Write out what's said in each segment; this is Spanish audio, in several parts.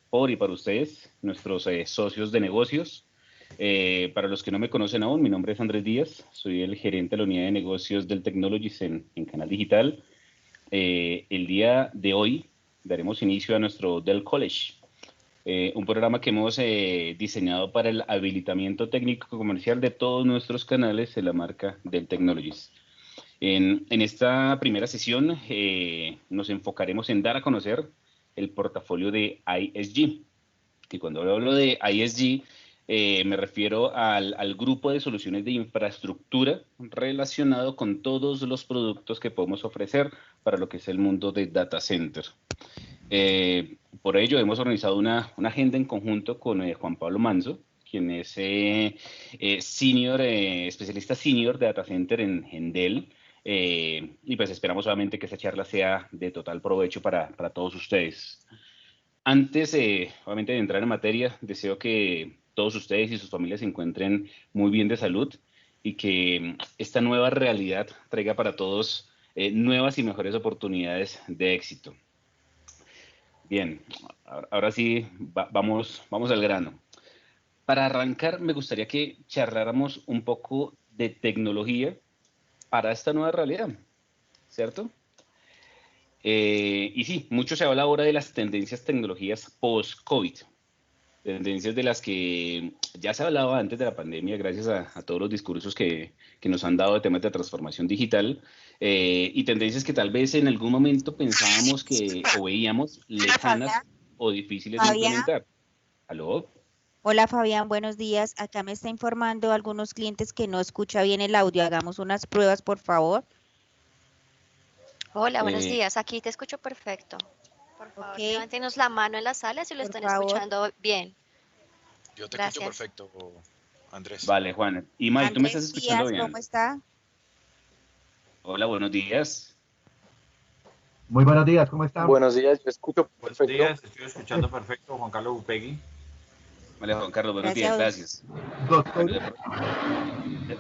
por y para ustedes, nuestros socios de negocios. Para los que no me conocen aún, mi nombre es Andrés Díaz, soy el gerente de la unidad de negocios del Technologies en Canal Digital. El día de hoy daremos inicio a nuestro Dell College, un programa que hemos diseñado para el habilitamiento técnico comercial de todos nuestros canales de la marca Dell Technologies. En esta primera sesión nos enfocaremos en dar a conocer el portafolio de ISG. Y cuando hablo de ISG, me refiero al grupo de soluciones de infraestructura relacionado con todos los productos que podemos ofrecer para lo que es el mundo de data center. Por ello, hemos organizado una agenda en conjunto con Juan Pablo Manzo, quien es especialista senior de data center en Dell. Y pues esperamos obviamente que esta charla sea de total provecho para todos ustedes. Antes, obviamente, de entrar en materia, deseo que todos ustedes y sus familias se encuentren muy bien de salud y que esta nueva realidad traiga para todos nuevas y mejores oportunidades de éxito. Bien, ahora sí, vamos al grano. Para arrancar, me gustaría que charláramos un poco de tecnología para esta nueva realidad, ¿cierto? Y sí, mucho se habla ahora de las tendencias tecnologías post-COVID, tendencias de las que ya se hablaba antes de la pandemia, gracias a todos los discursos que nos han dado de temas de transformación digital, y tendencias que tal vez en algún momento pensábamos que o veíamos Hola Fabián. lejanas o difíciles de Fabián. implementar. ¿Aló? Hola Fabián, buenos días. Acá me está informando algunos clientes que no escucha bien el audio. Hagamos unas pruebas, por favor. Hola, buenos Eh, días. Aquí te escucho perfecto. Por favor, Ok, levántenos la mano en la sala si lo por están favor. escuchando bien. Yo te escucho Gracias. perfecto, Andrés. vale, Juan. Y Mike, ¿tú me estás Andrés escuchando Díaz, bien? ¿cómo está? Hola, buenos días. Muy buenos días, ¿cómo están? Buenos días, yo escucho Buenos perfecto. días, estoy escuchando perfecto, Juan Carlos Upegui. Vale, Juan Carlos, buenos días, Gracias. gracias. Doctor Bueno,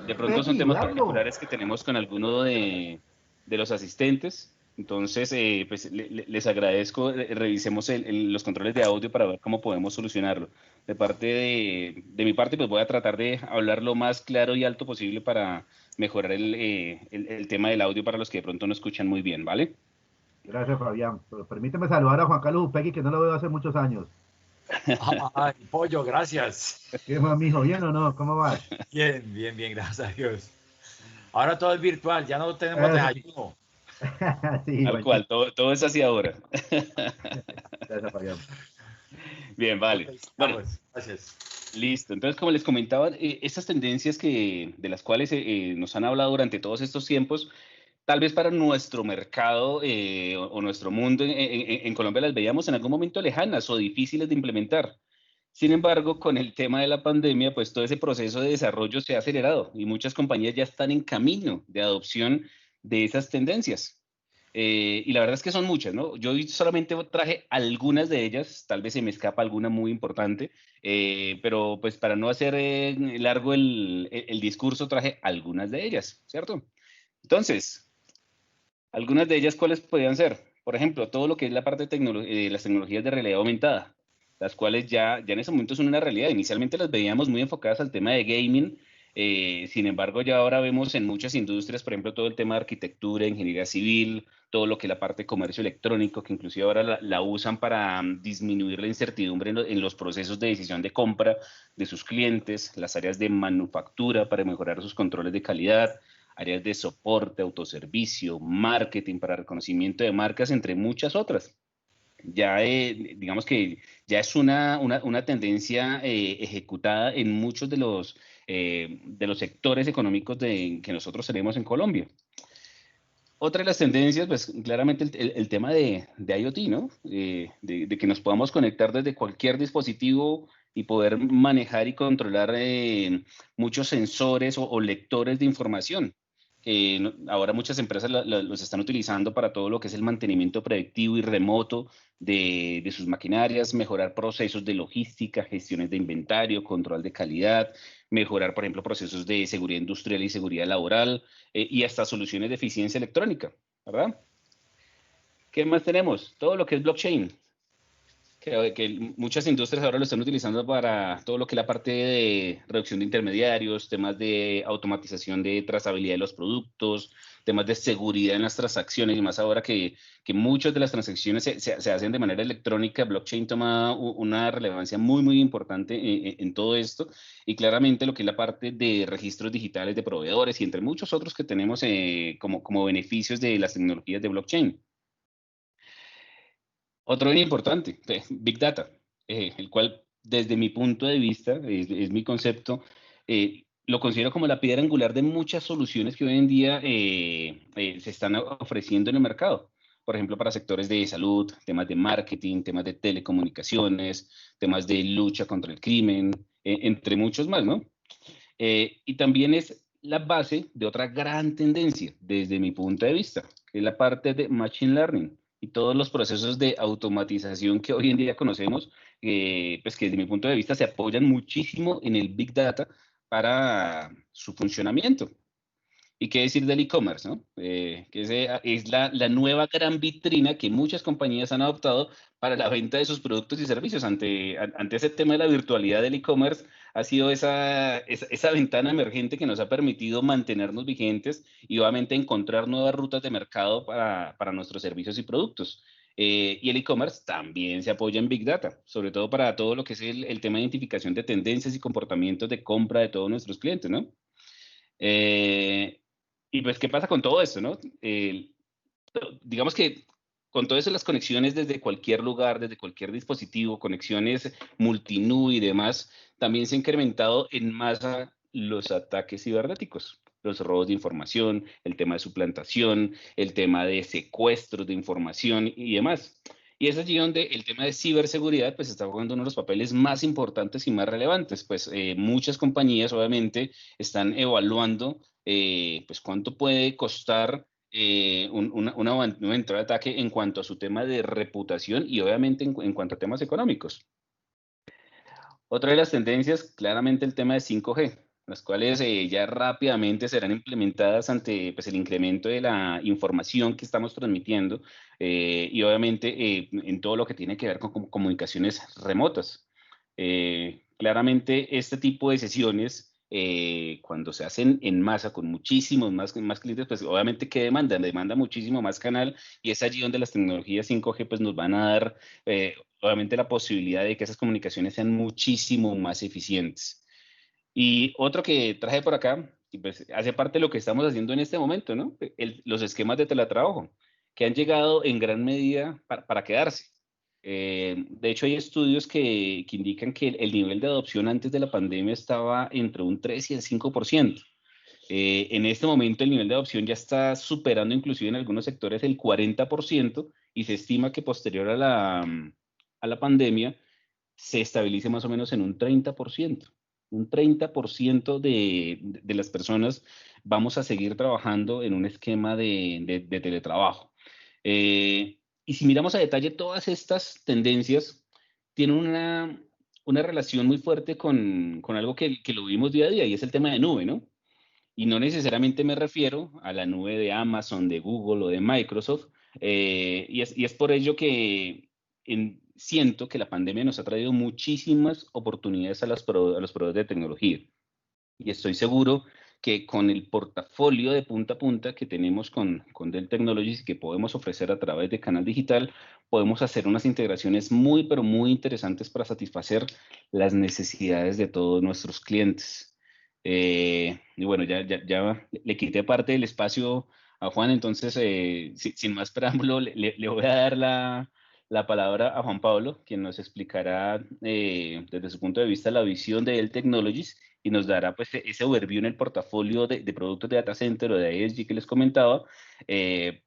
de pronto son Peggy, temas hablo. particulares que tenemos con alguno de los asistentes. Entonces, pues les agradezco, revisemos los controles de audio para ver cómo podemos solucionarlo. De mi parte, pues voy a tratar de hablar lo más claro y alto posible para mejorar el tema del audio para los que de pronto no escuchan muy bien, ¿vale? Gracias, Fabián. Pero permíteme saludar a Juan Carlos Upegui, que no lo veo hace muchos años. Ay, pollo, gracias. ¿Qué más, mijo? ¿Bien o no? ¿Cómo vas? Bien, bien, bien, gracias a Dios. Ahora todo es virtual, ya no tenemos desayuno. Sí, Tal buen cual, todo es así ahora. Gracias, Fabián. Bien, vale. Ok, Bueno, estamos, gracias. listo. Entonces, como les comentaba, estas tendencias de las cuales nos han hablado durante todos estos tiempos, tal vez para nuestro mercado o nuestro mundo en Colombia las veíamos en algún momento lejanas o difíciles de implementar. Sin embargo, con el tema de la pandemia, pues todo ese proceso de desarrollo se ha acelerado y muchas compañías ya están en camino de adopción de esas tendencias. Y la verdad es que son muchas, ¿no? Yo hoy solamente traje algunas de ellas, tal vez se me escapa alguna muy importante, pero pues para no hacer largo el discurso, traje algunas de ellas, ¿cierto? Entonces, algunas de ellas, ¿cuáles podrían ser? Por ejemplo, todo lo que es la parte de las tecnologías de realidad aumentada, las cuales ya en ese momento son una realidad. Inicialmente las veíamos muy enfocadas al tema de gaming, sin embargo, ya ahora vemos en muchas industrias, por ejemplo, todo el tema de arquitectura, ingeniería civil, todo lo que es la parte de comercio electrónico, que inclusive ahora la usan para disminuir la incertidumbre en los procesos de decisión de compra de sus clientes, las áreas de manufactura para mejorar sus controles de calidad, áreas de soporte, autoservicio, marketing para reconocimiento de marcas, entre muchas otras. Ya digamos que ya es una tendencia ejecutada en muchos de los sectores económicos que nosotros tenemos en Colombia. Otra de las tendencias, pues claramente el tema de IoT, ¿no? De que nos podamos conectar desde cualquier dispositivo y poder manejar y controlar muchos sensores o lectores de información. Ahora muchas empresas los están utilizando para todo lo que es el mantenimiento predictivo y remoto de sus maquinarias, mejorar procesos de logística, gestiones de inventario, control de calidad, mejorar, por ejemplo, procesos de seguridad industrial y seguridad laboral, y hasta soluciones de eficiencia electrónica, ¿verdad? ¿Qué más tenemos? Todo lo que es blockchain, que muchas industrias ahora lo están utilizando para todo lo que es la parte de reducción de intermediarios, temas de automatización de trazabilidad de los productos, temas de seguridad en las transacciones, y más ahora que muchas de las transacciones se hacen de manera electrónica. Blockchain toma una relevancia muy, muy importante en todo esto, y claramente lo que es la parte de registros digitales de proveedores y entre muchos otros que tenemos como beneficios de las tecnologías de blockchain. Otro bien importante, Big Data, el cual desde mi punto de vista, es mi concepto, lo considero como la piedra angular de muchas soluciones que hoy en día se están ofreciendo en el mercado. Por ejemplo, para sectores de salud, temas de marketing, temas de telecomunicaciones, temas de lucha contra el crimen, entre muchos más, ¿no? Y también es la base de otra gran tendencia, desde mi punto de vista, que es la parte de Machine Learning y todos los procesos de automatización que hoy en día conocemos, pues que desde mi punto de vista se apoyan muchísimo en el Big Data para su funcionamiento. ¿Y qué decir del e-commerce, no? Que es la nueva gran vitrina que muchas compañías han adoptado para la venta de sus productos y servicios. Ante ese tema de la virtualidad del e-commerce, ha sido esa ventana emergente que nos ha permitido mantenernos vigentes y obviamente encontrar nuevas rutas de mercado para nuestros servicios y productos. Y el e-commerce también se apoya en Big Data, sobre todo para todo lo que es el tema de identificación de tendencias y comportamientos de compra de todos nuestros clientes, ¿no? Y pues, ¿qué pasa con todo esto, no? Digamos que con todo eso, las conexiones desde cualquier lugar, desde cualquier dispositivo, conexiones multinube y demás, también se han incrementado en masa los ataques cibernéticos, los robos de información, el tema de suplantación, el tema de secuestros de información y demás. Y es allí donde el tema de ciberseguridad pues está jugando uno de los papeles más importantes y más relevantes. Pues muchas compañías obviamente están evaluando pues cuánto puede costar una entrada de ataque en cuanto a su tema de reputación y obviamente en cuanto a temas económicos. Otra de las tendencias, claramente el tema de 5G, las cuales ya rápidamente serán implementadas ante pues, el incremento de la información que estamos transmitiendo y obviamente en todo lo que tiene que ver con comunicaciones remotas. Claramente este tipo de sesiones, cuando se hacen en masa con muchísimos más clientes, pues obviamente que demanda muchísimo más canal, y es allí donde las tecnologías 5G pues nos van a dar obviamente la posibilidad de que esas comunicaciones sean muchísimo más eficientes. Y otro que traje por acá, y pues hace parte de lo que estamos haciendo en este momento, ¿no? Los esquemas de teletrabajo, que han llegado en gran medida para quedarse. De hecho, hay estudios que indican que el nivel de adopción antes de la pandemia estaba entre un 3 y el 5%. En este momento el nivel de adopción ya está superando inclusive en algunos sectores el 40%, y se estima que posterior a la pandemia se estabilice más o menos en un 30%. Un 30% de las personas vamos a seguir trabajando en un esquema de teletrabajo. Y si miramos a detalle, todas estas tendencias tienen una relación muy fuerte con algo que lo vivimos día a día, y es el tema de nube, ¿no? Y no necesariamente me refiero a la nube de Amazon, de Google o de Microsoft, y es por ello que siento que la pandemia nos ha traído muchísimas oportunidades a los proveedores de tecnología. Y estoy seguro que con el portafolio de punta a punta que tenemos con Dell Technologies, que podemos ofrecer a través de Canal Digital, podemos hacer unas integraciones muy, pero muy interesantes para satisfacer las necesidades de todos nuestros clientes. Y bueno, ya le quité parte del espacio a Juan, entonces sin más preámbulo le voy a dar la palabra a Juan Pablo, quien nos explicará desde su punto de vista la visión de Dell Technologies, y nos dará pues ese overview en el portafolio de productos de data center o de ESG que les comentaba.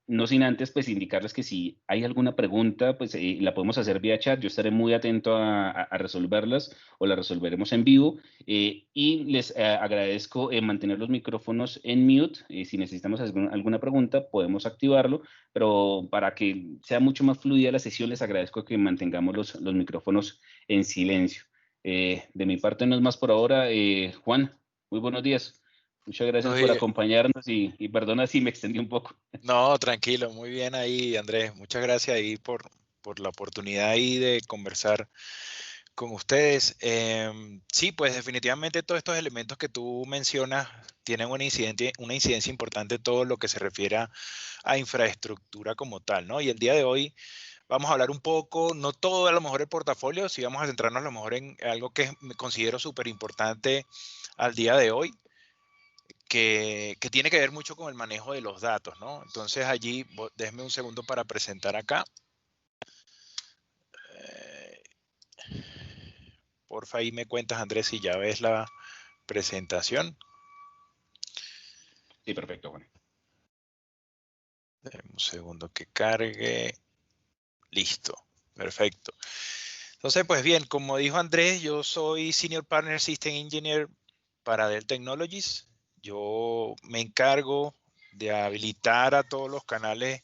No sin antes pues indicarles que si hay alguna pregunta pues la podemos hacer vía chat. Yo estaré muy atento a resolverlas, o las resolveremos en vivo, y les agradezco mantener los micrófonos en mute. Si necesitamos alguna pregunta podemos activarlo, pero para que sea mucho más fluida la sesión les agradezco que mantengamos los micrófonos en silencio. De mi parte no es más por ahora. Juan, muy buenos días. Muchas gracias por acompañarnos y perdona si me extendí un poco. No, tranquilo, muy bien ahí, Andrés. Muchas gracias ahí por por la oportunidad ahí de conversar con ustedes. Sí, pues definitivamente todos estos elementos que tú mencionas tienen una incidencia importante en todo lo que se refiere a infraestructura como tal, ¿no? Y el día de hoy vamos a hablar un poco, no todo a lo mejor el portafolio, sí vamos a centrarnos a lo mejor en algo que me considero súper importante al día de hoy, que tiene que ver mucho con el manejo de los datos, ¿no? Entonces allí, déjeme un segundo para presentar acá. Porfa, ahí me cuentas, Andrés, si ya ves la presentación. Sí, perfecto, Juan. Un segundo que cargue. Listo, perfecto. Entonces, pues bien, como dijo Andrés, yo soy Senior Partner System Engineer para Dell Technologies. Yo me encargo de habilitar a todos los canales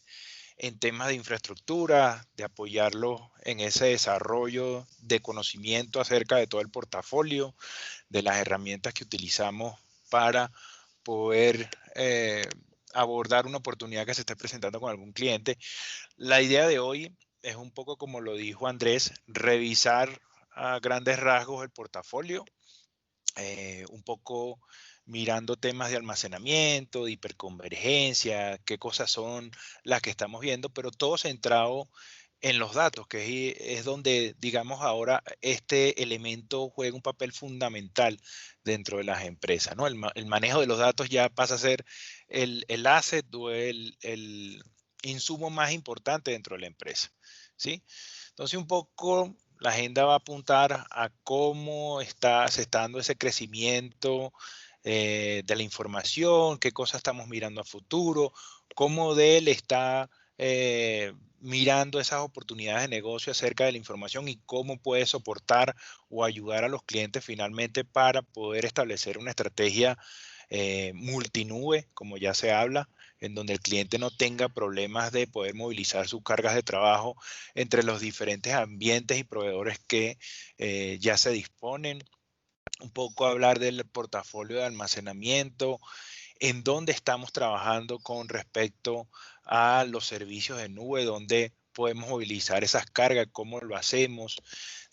en temas de infraestructura, de apoyarlos en ese desarrollo de conocimiento acerca de todo el portafolio, de las herramientas que utilizamos para poder abordar una oportunidad que se esté presentando con algún cliente. La idea de hoy es un poco como lo dijo Andrés, revisar a grandes rasgos el portafolio, un poco mirando temas de almacenamiento, de hiperconvergencia, qué cosas son las que estamos viendo, pero todo centrado en los datos, que es donde, digamos, ahora este elemento juega un papel fundamental dentro de las empresas, ¿no? El manejo de los datos ya pasa a ser el asset o el insumo más importante dentro de la empresa, ¿sí? Entonces, un poco la agenda va a apuntar a cómo se está dando ese crecimiento de la información, qué cosas estamos mirando a futuro, cómo Dell está mirando esas oportunidades de negocio acerca de la información y cómo puede soportar o ayudar a los clientes finalmente para poder establecer una estrategia multinube, como ya se habla, en donde el cliente no tenga problemas de poder movilizar sus cargas de trabajo entre los diferentes ambientes y proveedores que ya se disponen. Un poco hablar del portafolio de almacenamiento, en dónde estamos trabajando con respecto a los servicios de nube, dónde podemos movilizar esas cargas, cómo lo hacemos.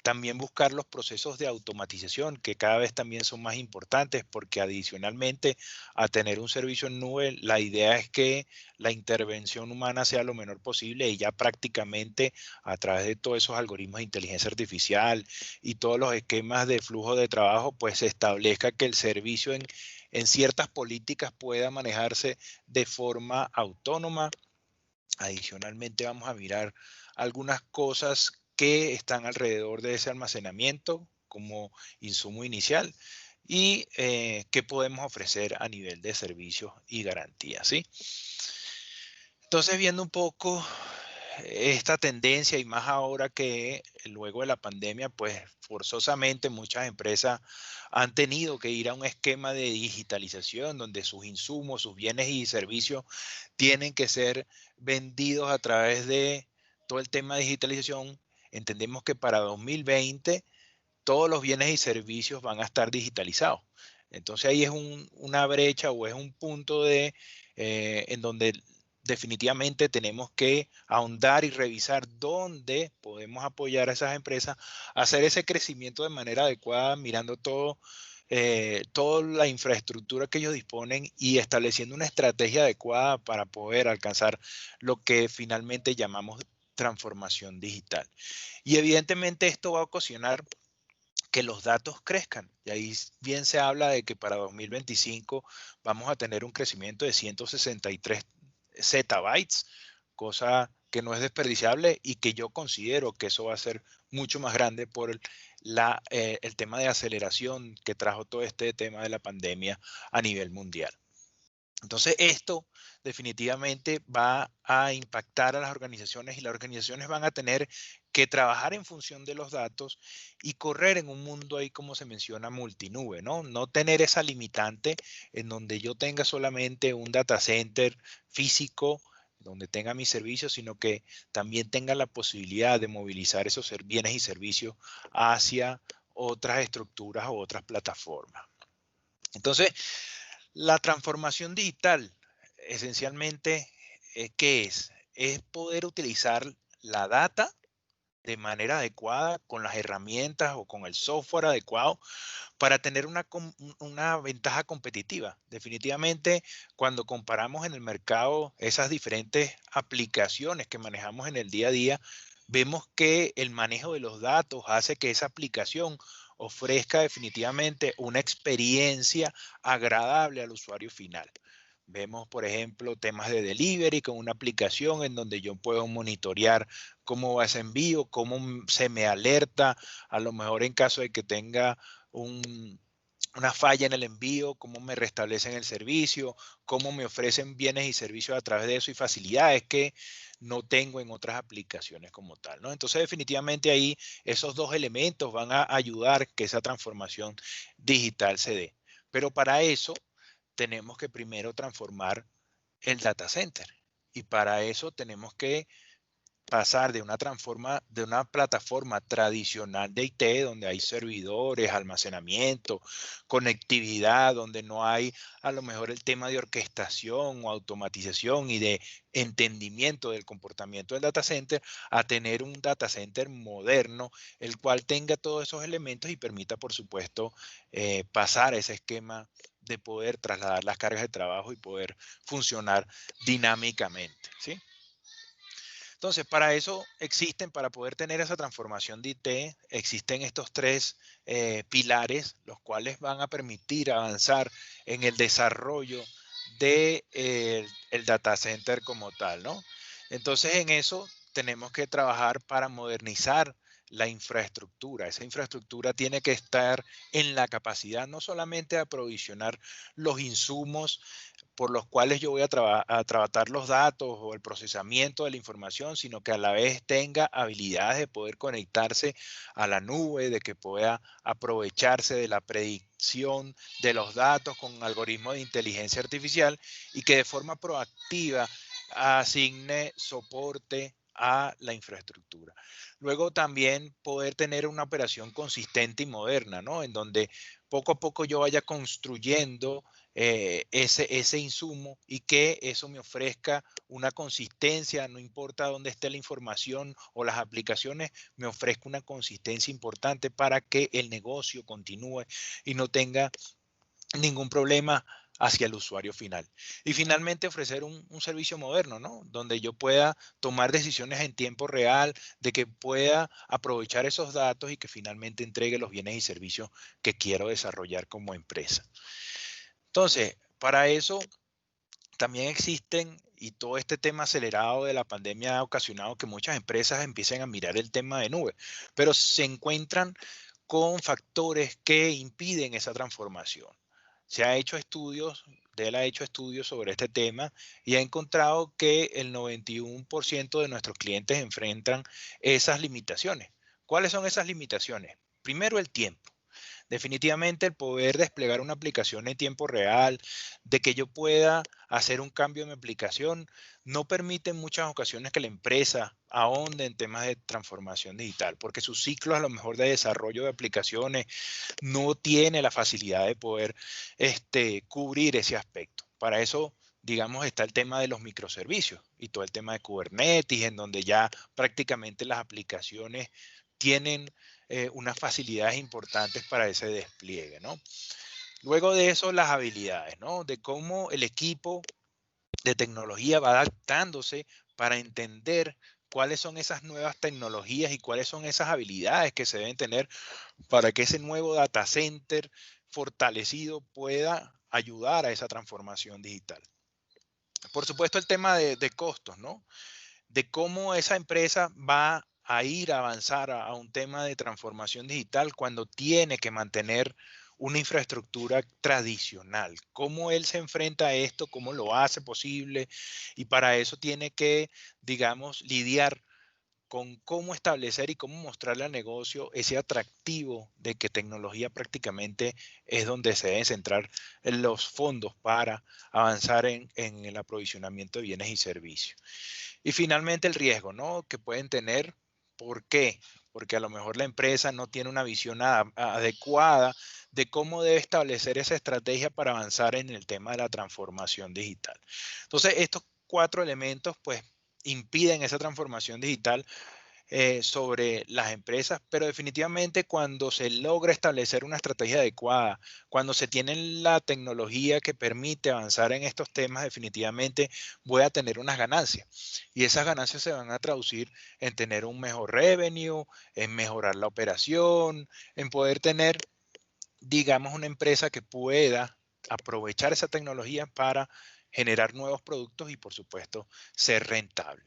También buscar los procesos de automatización, que cada vez también son más importantes, porque adicionalmente a tener un servicio en nube, la idea es que la intervención humana sea lo menor posible y ya prácticamente a través de todos esos algoritmos de inteligencia artificial y todos los esquemas de flujo de trabajo, pues se establezca que el servicio en ciertas políticas pueda manejarse de forma autónoma. Adicionalmente vamos a mirar algunas cosas que están alrededor de ese almacenamiento como insumo inicial y qué podemos ofrecer a nivel de servicios y garantías, ¿sí? Entonces, viendo un poco esta tendencia y más ahora que luego de la pandemia, pues forzosamente muchas empresas han tenido que ir a un esquema de digitalización donde sus insumos, sus bienes y servicios tienen que ser vendidos a través de todo el tema de digitalización. Entendemos que para 2020 todos los bienes y servicios van a estar digitalizados. Entonces ahí es una brecha o es un punto en donde definitivamente tenemos que ahondar y revisar dónde podemos apoyar a esas empresas a hacer ese crecimiento de manera adecuada, mirando toda la infraestructura que ellos disponen y estableciendo una estrategia adecuada para poder alcanzar lo que finalmente llamamos transformación digital. Y evidentemente esto va a ocasionar que los datos crezcan. Y ahí bien se habla de que para 2025 vamos a tener un crecimiento de 163 zettabytes, cosa que no es desperdiciable y que yo considero que eso va a ser mucho más grande por el tema de aceleración que trajo todo este tema de la pandemia a nivel mundial. Entonces esto definitivamente va a impactar a las organizaciones y las organizaciones van a tener que trabajar en función de los datos y correr en un mundo ahí, como se menciona, multinube, ¿no? No tener esa limitante en donde yo tenga solamente un data center físico, donde tenga mis servicios, sino que también tenga la posibilidad de movilizar esos bienes y servicios hacia otras estructuras o otras plataformas. Entonces, la transformación digital, esencialmente, ¿qué es? Es poder utilizar la data de manera adecuada, con las herramientas o con el software adecuado para tener una ventaja competitiva. Definitivamente, cuando comparamos en el mercado esas diferentes aplicaciones que manejamos en el día a día, vemos que el manejo de los datos hace que esa aplicación ofrezca definitivamente una experiencia agradable al usuario final. Vemos, por ejemplo, temas de delivery con una aplicación en donde yo puedo monitorear cómo va ese envío, cómo se me alerta, a lo mejor en caso de que tenga una falla en el envío, cómo me restablecen el servicio, cómo me ofrecen bienes y servicios a través de eso y facilidades que no tengo en otras aplicaciones como tal, ¿no? Entonces, definitivamente ahí esos dos elementos van a ayudar que esa transformación digital se dé. Pero para eso tenemos que primero transformar el data center. Y para eso tenemos que pasar de una plataforma tradicional de IT, donde hay servidores, almacenamiento, conectividad, donde no hay a lo mejor el tema de orquestación o automatización y de entendimiento del comportamiento del data center, a tener un data center moderno, el cual tenga todos esos elementos y permita, por supuesto, pasar a ese esquema de poder trasladar las cargas de trabajo y poder funcionar dinámicamente, ¿sí? Entonces, para eso para poder tener esa transformación de IT, existen estos tres pilares, los cuales van a permitir avanzar en el desarrollo del el data center como tal, ¿no? Entonces, en eso tenemos que trabajar para modernizar la infraestructura. Esa infraestructura tiene que estar en la capacidad no solamente de aprovisionar los insumos por los cuales yo voy a tratar los datos o el procesamiento de la información, sino que a la vez tenga habilidades de poder conectarse a la nube, de que pueda aprovecharse de la predicción de los datos con algoritmos de inteligencia artificial y que de forma proactiva asigne soporte a la infraestructura. Luego también poder tener una operación consistente y moderna, ¿no? En donde poco a poco yo vaya construyendo ese insumo y que eso me ofrezca una consistencia, no importa dónde esté la información o las aplicaciones, me ofrezca una consistencia importante para que el negocio continúe y no tenga ningún problema hacia el usuario final. Y finalmente ofrecer un servicio moderno, ¿no? Donde yo pueda tomar decisiones en tiempo real, de que pueda aprovechar esos datos y que finalmente entregue los bienes y servicios que quiero desarrollar como empresa. Entonces, para eso también existen, y todo este tema acelerado de la pandemia ha ocasionado que muchas empresas empiecen a mirar el tema de nube, pero se encuentran con factores que impiden esa transformación. Se ha hecho estudios, Dell ha hecho estudios sobre este tema y ha encontrado que el 91% de nuestros clientes enfrentan esas limitaciones. ¿Cuáles son esas limitaciones? Primero, el tiempo. Definitivamente el poder desplegar una aplicación en tiempo real, de que yo pueda hacer un cambio en mi aplicación, no permite en muchas ocasiones que la empresa ahonde en temas de transformación digital, porque su ciclo a lo mejor de desarrollo de aplicaciones no tiene la facilidad de poder cubrir ese aspecto. Para eso, digamos, está el tema de los microservicios y todo el tema de Kubernetes, en donde ya prácticamente las aplicaciones tienen unas facilidades importantes para ese despliegue, ¿no? Luego de eso, las habilidades, ¿no? De cómo el equipo de tecnología va adaptándose para entender cuáles son esas nuevas tecnologías y cuáles son esas habilidades que se deben tener para que ese nuevo data center fortalecido pueda ayudar a esa transformación digital. Por supuesto, el tema de costos, ¿no? De cómo esa empresa va a ir a avanzar a un tema de transformación digital cuando tiene que mantener una infraestructura tradicional. ¿Cómo él se enfrenta a esto? ¿Cómo lo hace posible? Y para eso tiene que, digamos, lidiar con cómo establecer y cómo mostrarle al negocio ese atractivo de que tecnología prácticamente es donde se deben centrar los fondos para avanzar en el aprovisionamiento de bienes y servicios. Y finalmente el riesgo, ¿no? Que pueden tener. ¿Por qué? Porque a lo mejor la empresa no tiene una visión adecuada de cómo debe establecer esa estrategia para avanzar en el tema de la transformación digital. Entonces, estos 4 elementos, pues, impiden esa transformación digital sobre las empresas, pero definitivamente cuando se logra establecer una estrategia adecuada, cuando se tiene la tecnología que permite avanzar en estos temas, definitivamente voy a tener unas ganancias. Y esas ganancias se van a traducir en tener un mejor revenue, en mejorar la operación, en poder tener, digamos, una empresa que pueda aprovechar esa tecnología para generar nuevos productos y, por supuesto, ser rentable.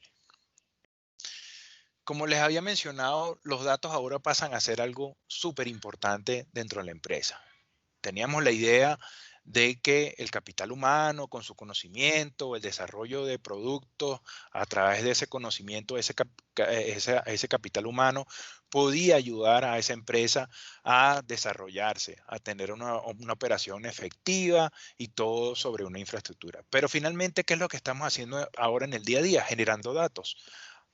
Como les había mencionado, los datos ahora pasan a ser algo súper importante dentro de la empresa. Teníamos la idea de que el capital humano, con su conocimiento, el desarrollo de productos a través de ese conocimiento, ese capital humano, podía ayudar a esa empresa a desarrollarse, a tener una operación efectiva y todo sobre una infraestructura. Pero finalmente, ¿qué es lo que estamos haciendo ahora en el día a día? Generando datos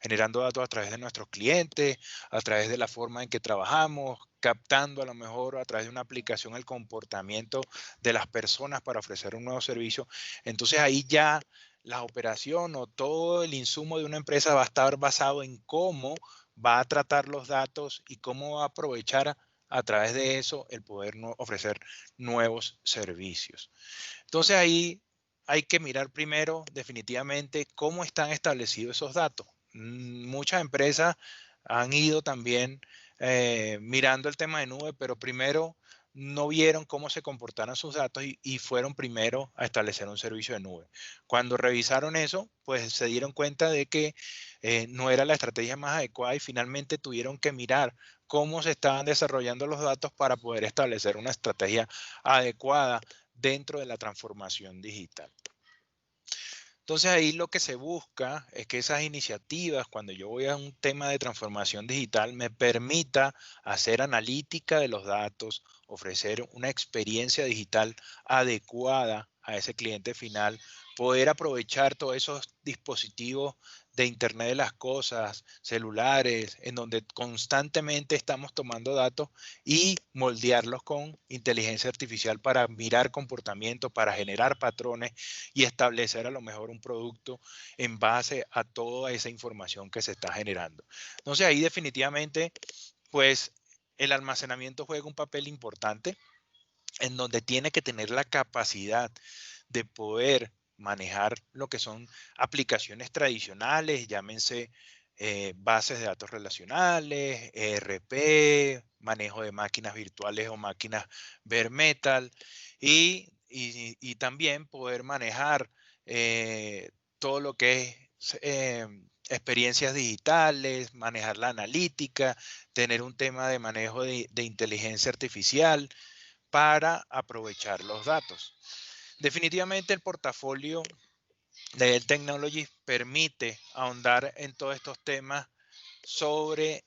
a través de nuestros clientes, a través de la forma en que trabajamos, captando a lo mejor a través de una aplicación el comportamiento de las personas para ofrecer un nuevo servicio. Entonces ahí ya la operación o todo el insumo de una empresa va a estar basado en cómo va a tratar los datos y cómo va a aprovechar a través de eso el poder ofrecer nuevos servicios. Entonces ahí hay que mirar primero definitivamente cómo están establecidos esos datos. Muchas empresas han ido también mirando el tema de nube, pero primero no vieron cómo se comportaran sus datos y fueron primero a establecer un servicio de nube. Cuando revisaron eso, pues se dieron cuenta de que no era la estrategia más adecuada y finalmente tuvieron que mirar cómo se estaban desarrollando los datos para poder establecer una estrategia adecuada dentro de la transformación digital. Entonces ahí lo que se busca es que esas iniciativas, cuando yo voy a un tema de transformación digital, me permita hacer analítica de los datos, ofrecer una experiencia digital adecuada a ese cliente final, poder aprovechar todos esos dispositivos de Internet de las cosas, celulares, en donde constantemente estamos tomando datos y moldearlos con inteligencia artificial para mirar comportamiento, para generar patrones y establecer a lo mejor un producto en base a toda esa información que se está generando. Entonces ahí definitivamente, pues el almacenamiento juega un papel importante en donde tiene que tener la capacidad de poder manejar lo que son aplicaciones tradicionales, llámense bases de datos relacionales, ERP, manejo de máquinas virtuales o máquinas bare metal y también poder manejar todo lo que es experiencias digitales, manejar la analítica, tener un tema de manejo de inteligencia artificial para aprovechar los datos. Definitivamente el portafolio de Dell Technologies permite ahondar en todos estos temas sobre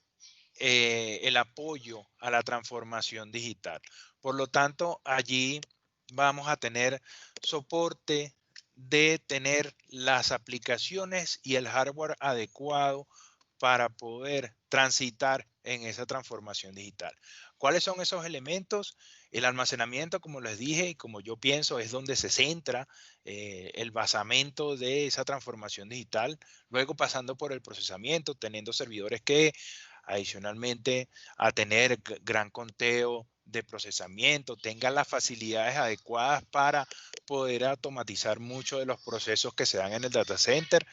el apoyo a la transformación digital. Por lo tanto, allí vamos a tener soporte de tener las aplicaciones y el hardware adecuado para poder transitar en esa transformación digital. ¿Cuáles son esos elementos? El almacenamiento, como les dije, y como yo pienso, es donde se centra el basamento de esa transformación digital. Luego pasando por el procesamiento, teniendo servidores que adicionalmente a tener gran conteo de procesamiento, tengan las facilidades adecuadas para poder automatizar muchos de los procesos que se dan en el data center.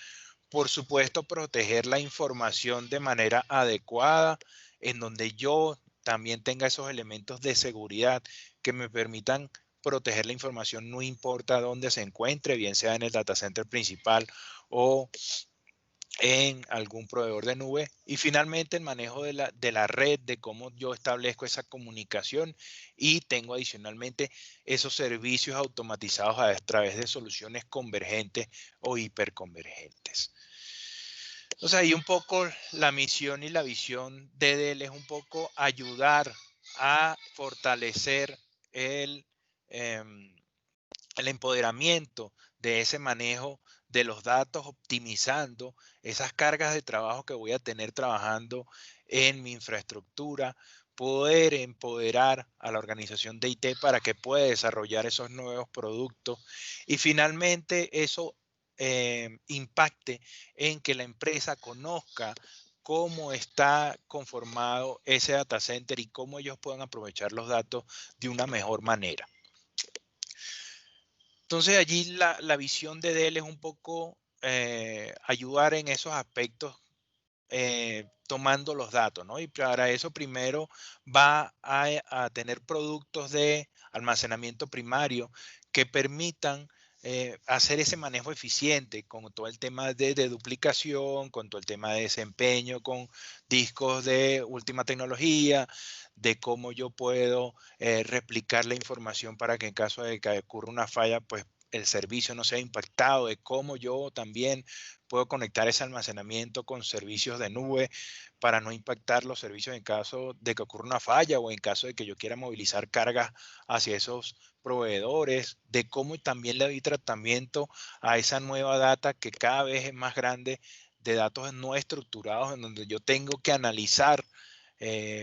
Por supuesto, proteger la información de manera adecuada, en donde yo también tenga esos elementos de seguridad que me permitan proteger la información, no importa dónde se encuentre, bien sea en el data center principal o en algún proveedor de nube. Y finalmente el manejo de la red, de cómo yo establezco esa comunicación y tengo adicionalmente esos servicios automatizados a través de soluciones convergentes o hiperconvergentes. Entonces ahí un poco la misión y la visión de Dell es un poco ayudar a fortalecer el empoderamiento de ese manejo de los datos, optimizando esas cargas de trabajo que voy a tener trabajando en mi infraestructura, poder empoderar a la organización de IT para que pueda desarrollar esos nuevos productos y finalmente eso impacte en que la empresa conozca cómo está conformado ese data center y cómo ellos pueden aprovechar los datos de una mejor manera. Entonces allí la visión de Dell es un poco ayudar en esos aspectos tomando los datos, ¿no? Y para eso primero va a tener productos de almacenamiento primario que permitan hacer ese manejo eficiente con todo el tema de duplicación, con todo el tema de desempeño, con discos de última tecnología, de cómo yo puedo replicar la información para que en caso de que ocurra una falla, pues el servicio no sea impactado, de cómo yo también puedo conectar ese almacenamiento con servicios de nube para no impactar los servicios en caso de que ocurra una falla o en caso de que yo quiera movilizar cargas hacia esos proveedores, de cómo también le doy tratamiento a esa nueva data que cada vez es más grande, de datos no estructurados, en donde yo tengo que analizar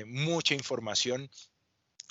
mucha información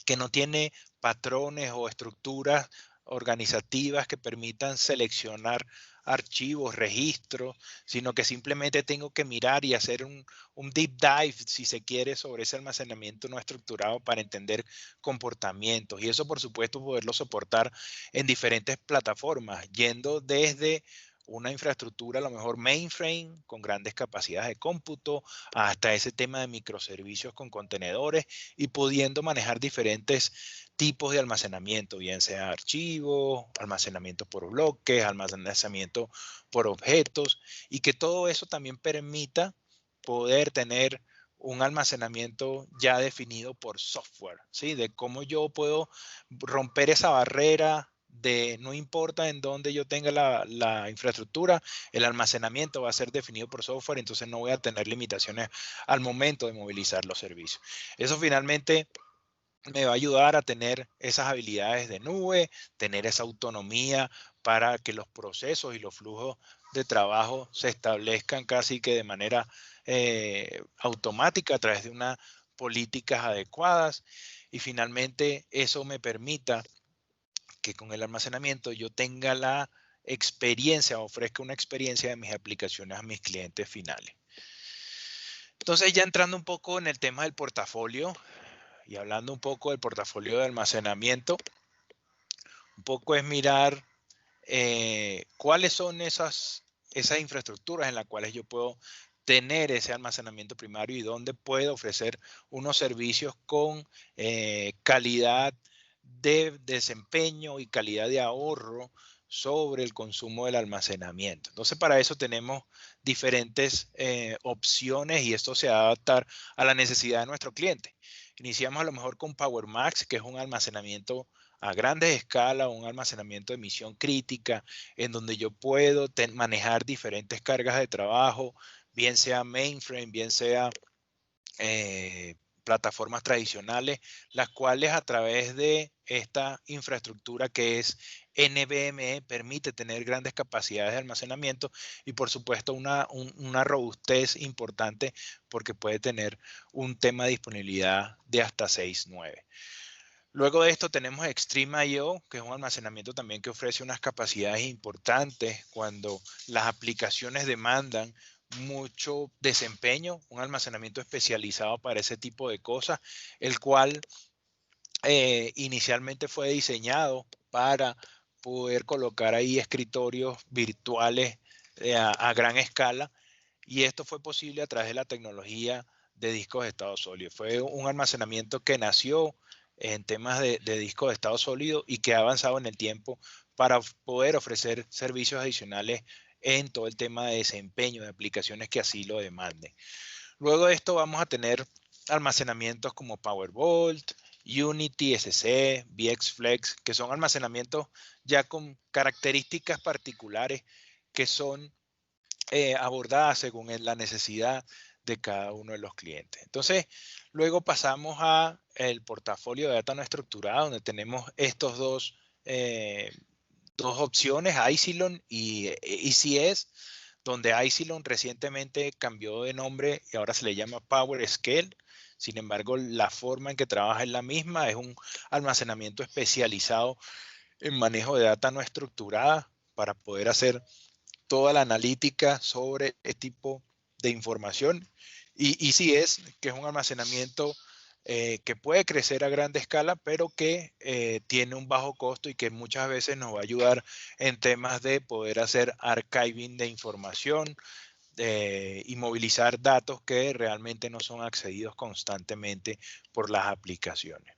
que no tiene patrones o estructuras organizativas que permitan seleccionar archivos, registros, sino que simplemente tengo que mirar y hacer un deep dive, si se quiere, sobre ese almacenamiento no estructurado para entender comportamientos. Y eso, por supuesto, poderlo soportar en diferentes plataformas, yendo desde una infraestructura, a lo mejor mainframe, con grandes capacidades de cómputo, hasta ese tema de microservicios con contenedores y pudiendo manejar diferentes tipos de almacenamiento, bien sea archivos, almacenamiento por bloques, almacenamiento por objetos, y que todo eso también permita poder tener un almacenamiento ya definido por software, ¿sí? De cómo yo puedo romper esa barrera de no importa en dónde yo tenga la infraestructura, el almacenamiento va a ser definido por software, entonces no voy a tener limitaciones al momento de movilizar los servicios. Eso finalmente me va a ayudar a tener esas habilidades de nube, tener esa autonomía para que los procesos y los flujos de trabajo se establezcan casi que de manera automática a través de unas políticas adecuadas, y finalmente eso me permita que con el almacenamiento yo tenga la experiencia, ofrezca una experiencia de mis aplicaciones a mis clientes finales. Entonces, ya entrando un poco en el tema del portafolio y hablando un poco del portafolio de almacenamiento, un poco es mirar cuáles son esas infraestructuras en las cuales yo puedo tener ese almacenamiento primario y dónde puedo ofrecer unos servicios con calidad de desempeño y calidad de ahorro sobre el consumo del almacenamiento. Entonces, para eso tenemos diferentes opciones y esto se va a adaptar a la necesidad de nuestro cliente. Iniciamos a lo mejor con PowerMax, que es un almacenamiento a grandes escalas, un almacenamiento de misión crítica, en donde yo puedo manejar diferentes cargas de trabajo, bien sea mainframe, bien sea plataformas tradicionales, las cuales a través de esta infraestructura que es NVMe permite tener grandes capacidades de almacenamiento y por supuesto una robustez importante porque puede tener un tema de disponibilidad de hasta 6.9. Luego de esto tenemos Extreme.io, que es un almacenamiento también que ofrece unas capacidades importantes cuando las aplicaciones demandan mucho desempeño, un almacenamiento especializado para ese tipo de cosas, el cual inicialmente fue diseñado para poder colocar ahí escritorios virtuales a gran escala, y esto fue posible a través de la tecnología de discos de estado sólido. Fue un almacenamiento que nació en temas de discos de estado sólido y que ha avanzado en el tiempo para poder ofrecer servicios adicionales en todo el tema de desempeño de aplicaciones que así lo demanden. Luego de esto vamos a tener almacenamientos como PowerVault, Unity, SC, VxFlex, que son almacenamientos ya con características particulares que son abordadas según la necesidad de cada uno de los clientes. Entonces, luego pasamos a el portafolio de data no estructurada, donde tenemos estos dos opciones, Isilon y ECS, donde Isilon recientemente cambió de nombre y ahora se le llama PowerScale. Sin embargo, la forma en que trabaja es la misma, es un almacenamiento especializado en manejo de data no estructurada para poder hacer toda la analítica sobre este tipo de información. Y sí es que es un almacenamiento que puede crecer a gran escala, pero que tiene un bajo costo y que muchas veces nos va a ayudar en temas de poder hacer archiving de información y movilizar datos que realmente no son accedidos constantemente por las aplicaciones.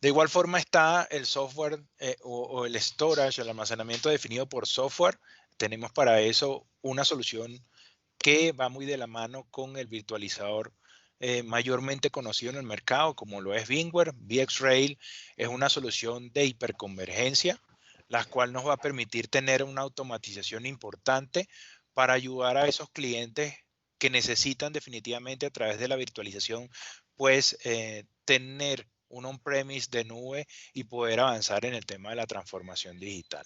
De igual forma está el software o el storage, el almacenamiento definido por software. Tenemos para eso una solución que va muy de la mano con el virtualizador mayormente conocido en el mercado, como lo es VMware. VxRail es una solución de hiperconvergencia, la cual nos va a permitir tener una automatización importante para ayudar a esos clientes que necesitan definitivamente a través de la virtualización, pues tener un on-premise de nube y poder avanzar en el tema de la transformación digital.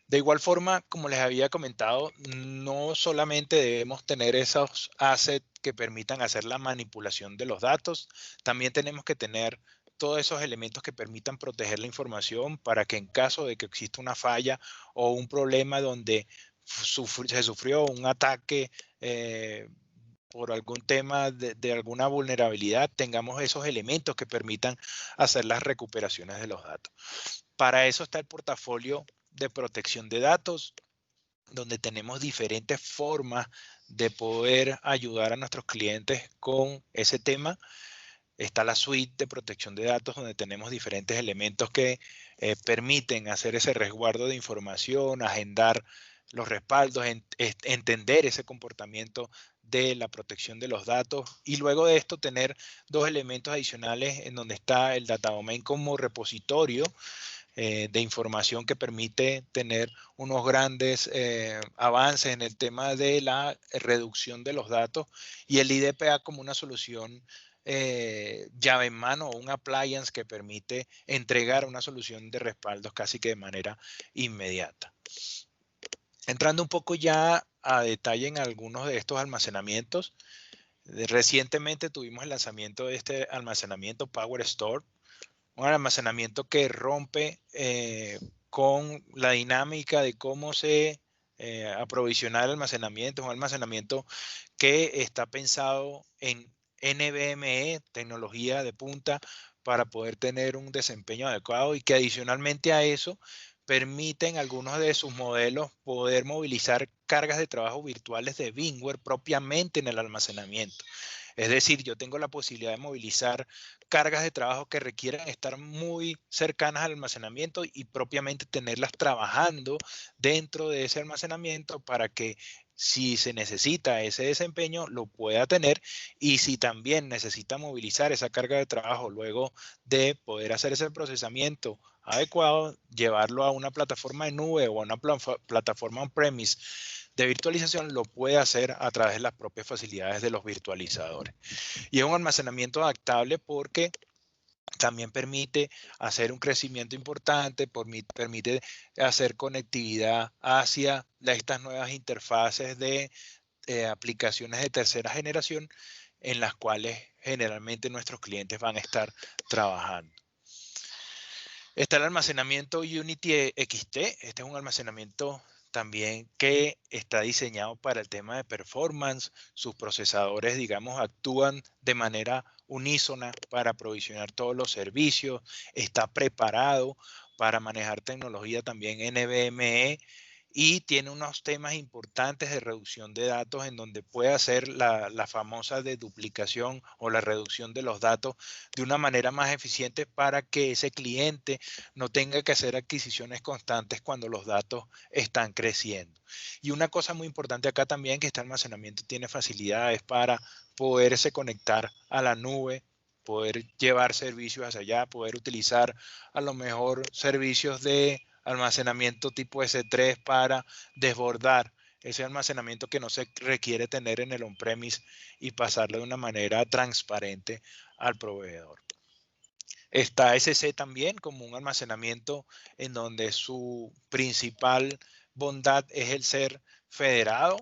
De igual forma, como les había comentado, no solamente debemos tener esos assets que permitan hacer la manipulación de los datos, también tenemos que tener todos esos elementos que permitan proteger la información para que en caso de que exista una falla o un problema donde se sufrió un ataque por algún tema de alguna vulnerabilidad, tengamos esos elementos que permitan hacer las recuperaciones de los datos. Para eso está el portafolio de protección de datos, donde tenemos diferentes formas de poder ayudar a nuestros clientes con ese tema. Está la suite de protección de datos, donde tenemos diferentes elementos que permiten hacer ese resguardo de información, agendar los respaldos, entender ese comportamiento de la protección de los datos, y luego de esto tener dos elementos adicionales en donde está el Data Domain como repositorio de información que permite tener unos grandes avances en el tema de la reducción de los datos, y el IDPA como una solución llave en mano o un appliance que permite entregar una solución de respaldos casi que de manera inmediata. Entrando un poco ya a detalle en algunos de estos almacenamientos, recientemente tuvimos el lanzamiento de este almacenamiento Power Store, un almacenamiento que rompe con la dinámica de cómo se aprovisionar el almacenamiento. Es un almacenamiento que está pensado en NVMe, tecnología de punta, para poder tener un desempeño adecuado, y que adicionalmente a eso permiten algunos de sus modelos poder movilizar cargas de trabajo virtuales de VMware propiamente en el almacenamiento. Es decir, yo tengo la posibilidad de movilizar cargas de trabajo que requieran estar muy cercanas al almacenamiento y propiamente tenerlas trabajando dentro de ese almacenamiento para que si se necesita ese desempeño lo pueda tener, y si también necesita movilizar esa carga de trabajo luego de poder hacer ese procesamiento adecuado, llevarlo a una plataforma de nube o a una plataforma on-premise de virtualización, lo puede hacer a través de las propias facilidades de los virtualizadores. Y es un almacenamiento adaptable porque también permite hacer un crecimiento importante, permite hacer conectividad hacia estas nuevas interfaces de aplicaciones de tercera generación en las cuales generalmente nuestros clientes van a estar trabajando. Está el almacenamiento Unity XT. Este es un almacenamiento también que está diseñado para el tema de performance. Sus procesadores, digamos, actúan de manera unísona para aprovisionar todos los servicios. Está preparado para manejar tecnología también NVMe y tiene unos temas importantes de reducción de datos en donde puede hacer la famosa deduplicación o la reducción de los datos de una manera más eficiente para que ese cliente no tenga que hacer adquisiciones constantes cuando los datos están creciendo. Y una cosa muy importante acá también, que este almacenamiento tiene facilidades para poderse conectar a la nube, poder llevar servicios hacia allá, poder utilizar a lo mejor servicios de almacenamiento tipo S3 para desbordar ese almacenamiento que no se requiere tener en el on-premise y pasarlo de una manera transparente al proveedor. Está SC también como un almacenamiento en donde su principal bondad es el ser federado,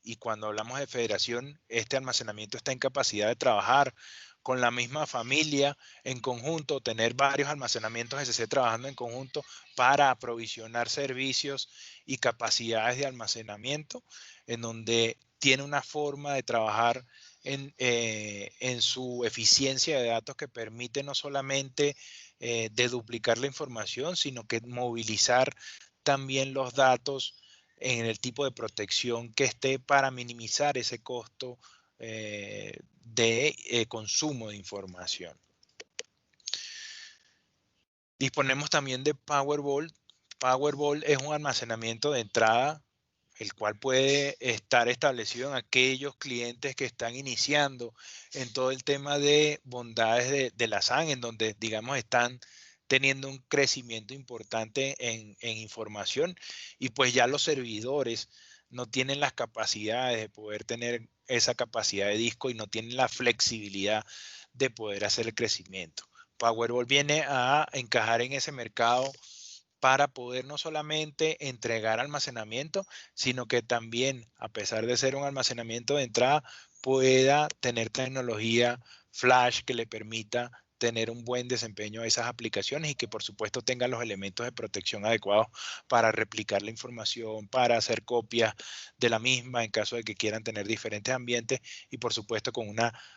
y cuando hablamos de federación, este almacenamiento está en capacidad de trabajar con la misma familia en conjunto, tener varios almacenamientos SC trabajando en conjunto para aprovisionar servicios y capacidades de almacenamiento. en donde tiene una forma de trabajar en su eficiencia de datos que permite no solamente deduplicar la información, sino que movilizar también los datos en el tipo de protección que esté para minimizar ese costo de consumo de información. Disponemos también de Powerball. Powerball es un almacenamiento de entrada, el cual puede estar establecido en aquellos clientes que están iniciando en todo el tema de bondades de la SAN, en donde, digamos, están teniendo un crecimiento importante en información, y pues ya los servidores no tienen las capacidades de poder tener esa capacidad de disco y no tienen la flexibilidad de poder hacer el crecimiento. Powerball viene a encajar en ese mercado para poder no solamente entregar almacenamiento, sino que también, a pesar de ser un almacenamiento de entrada, pueda tener tecnología flash que le permita tener un buen desempeño a esas aplicaciones y que por supuesto tenga los elementos de protección adecuados para replicar la información, para hacer copias de la misma en caso de que quieran tener diferentes ambientes, y por supuesto con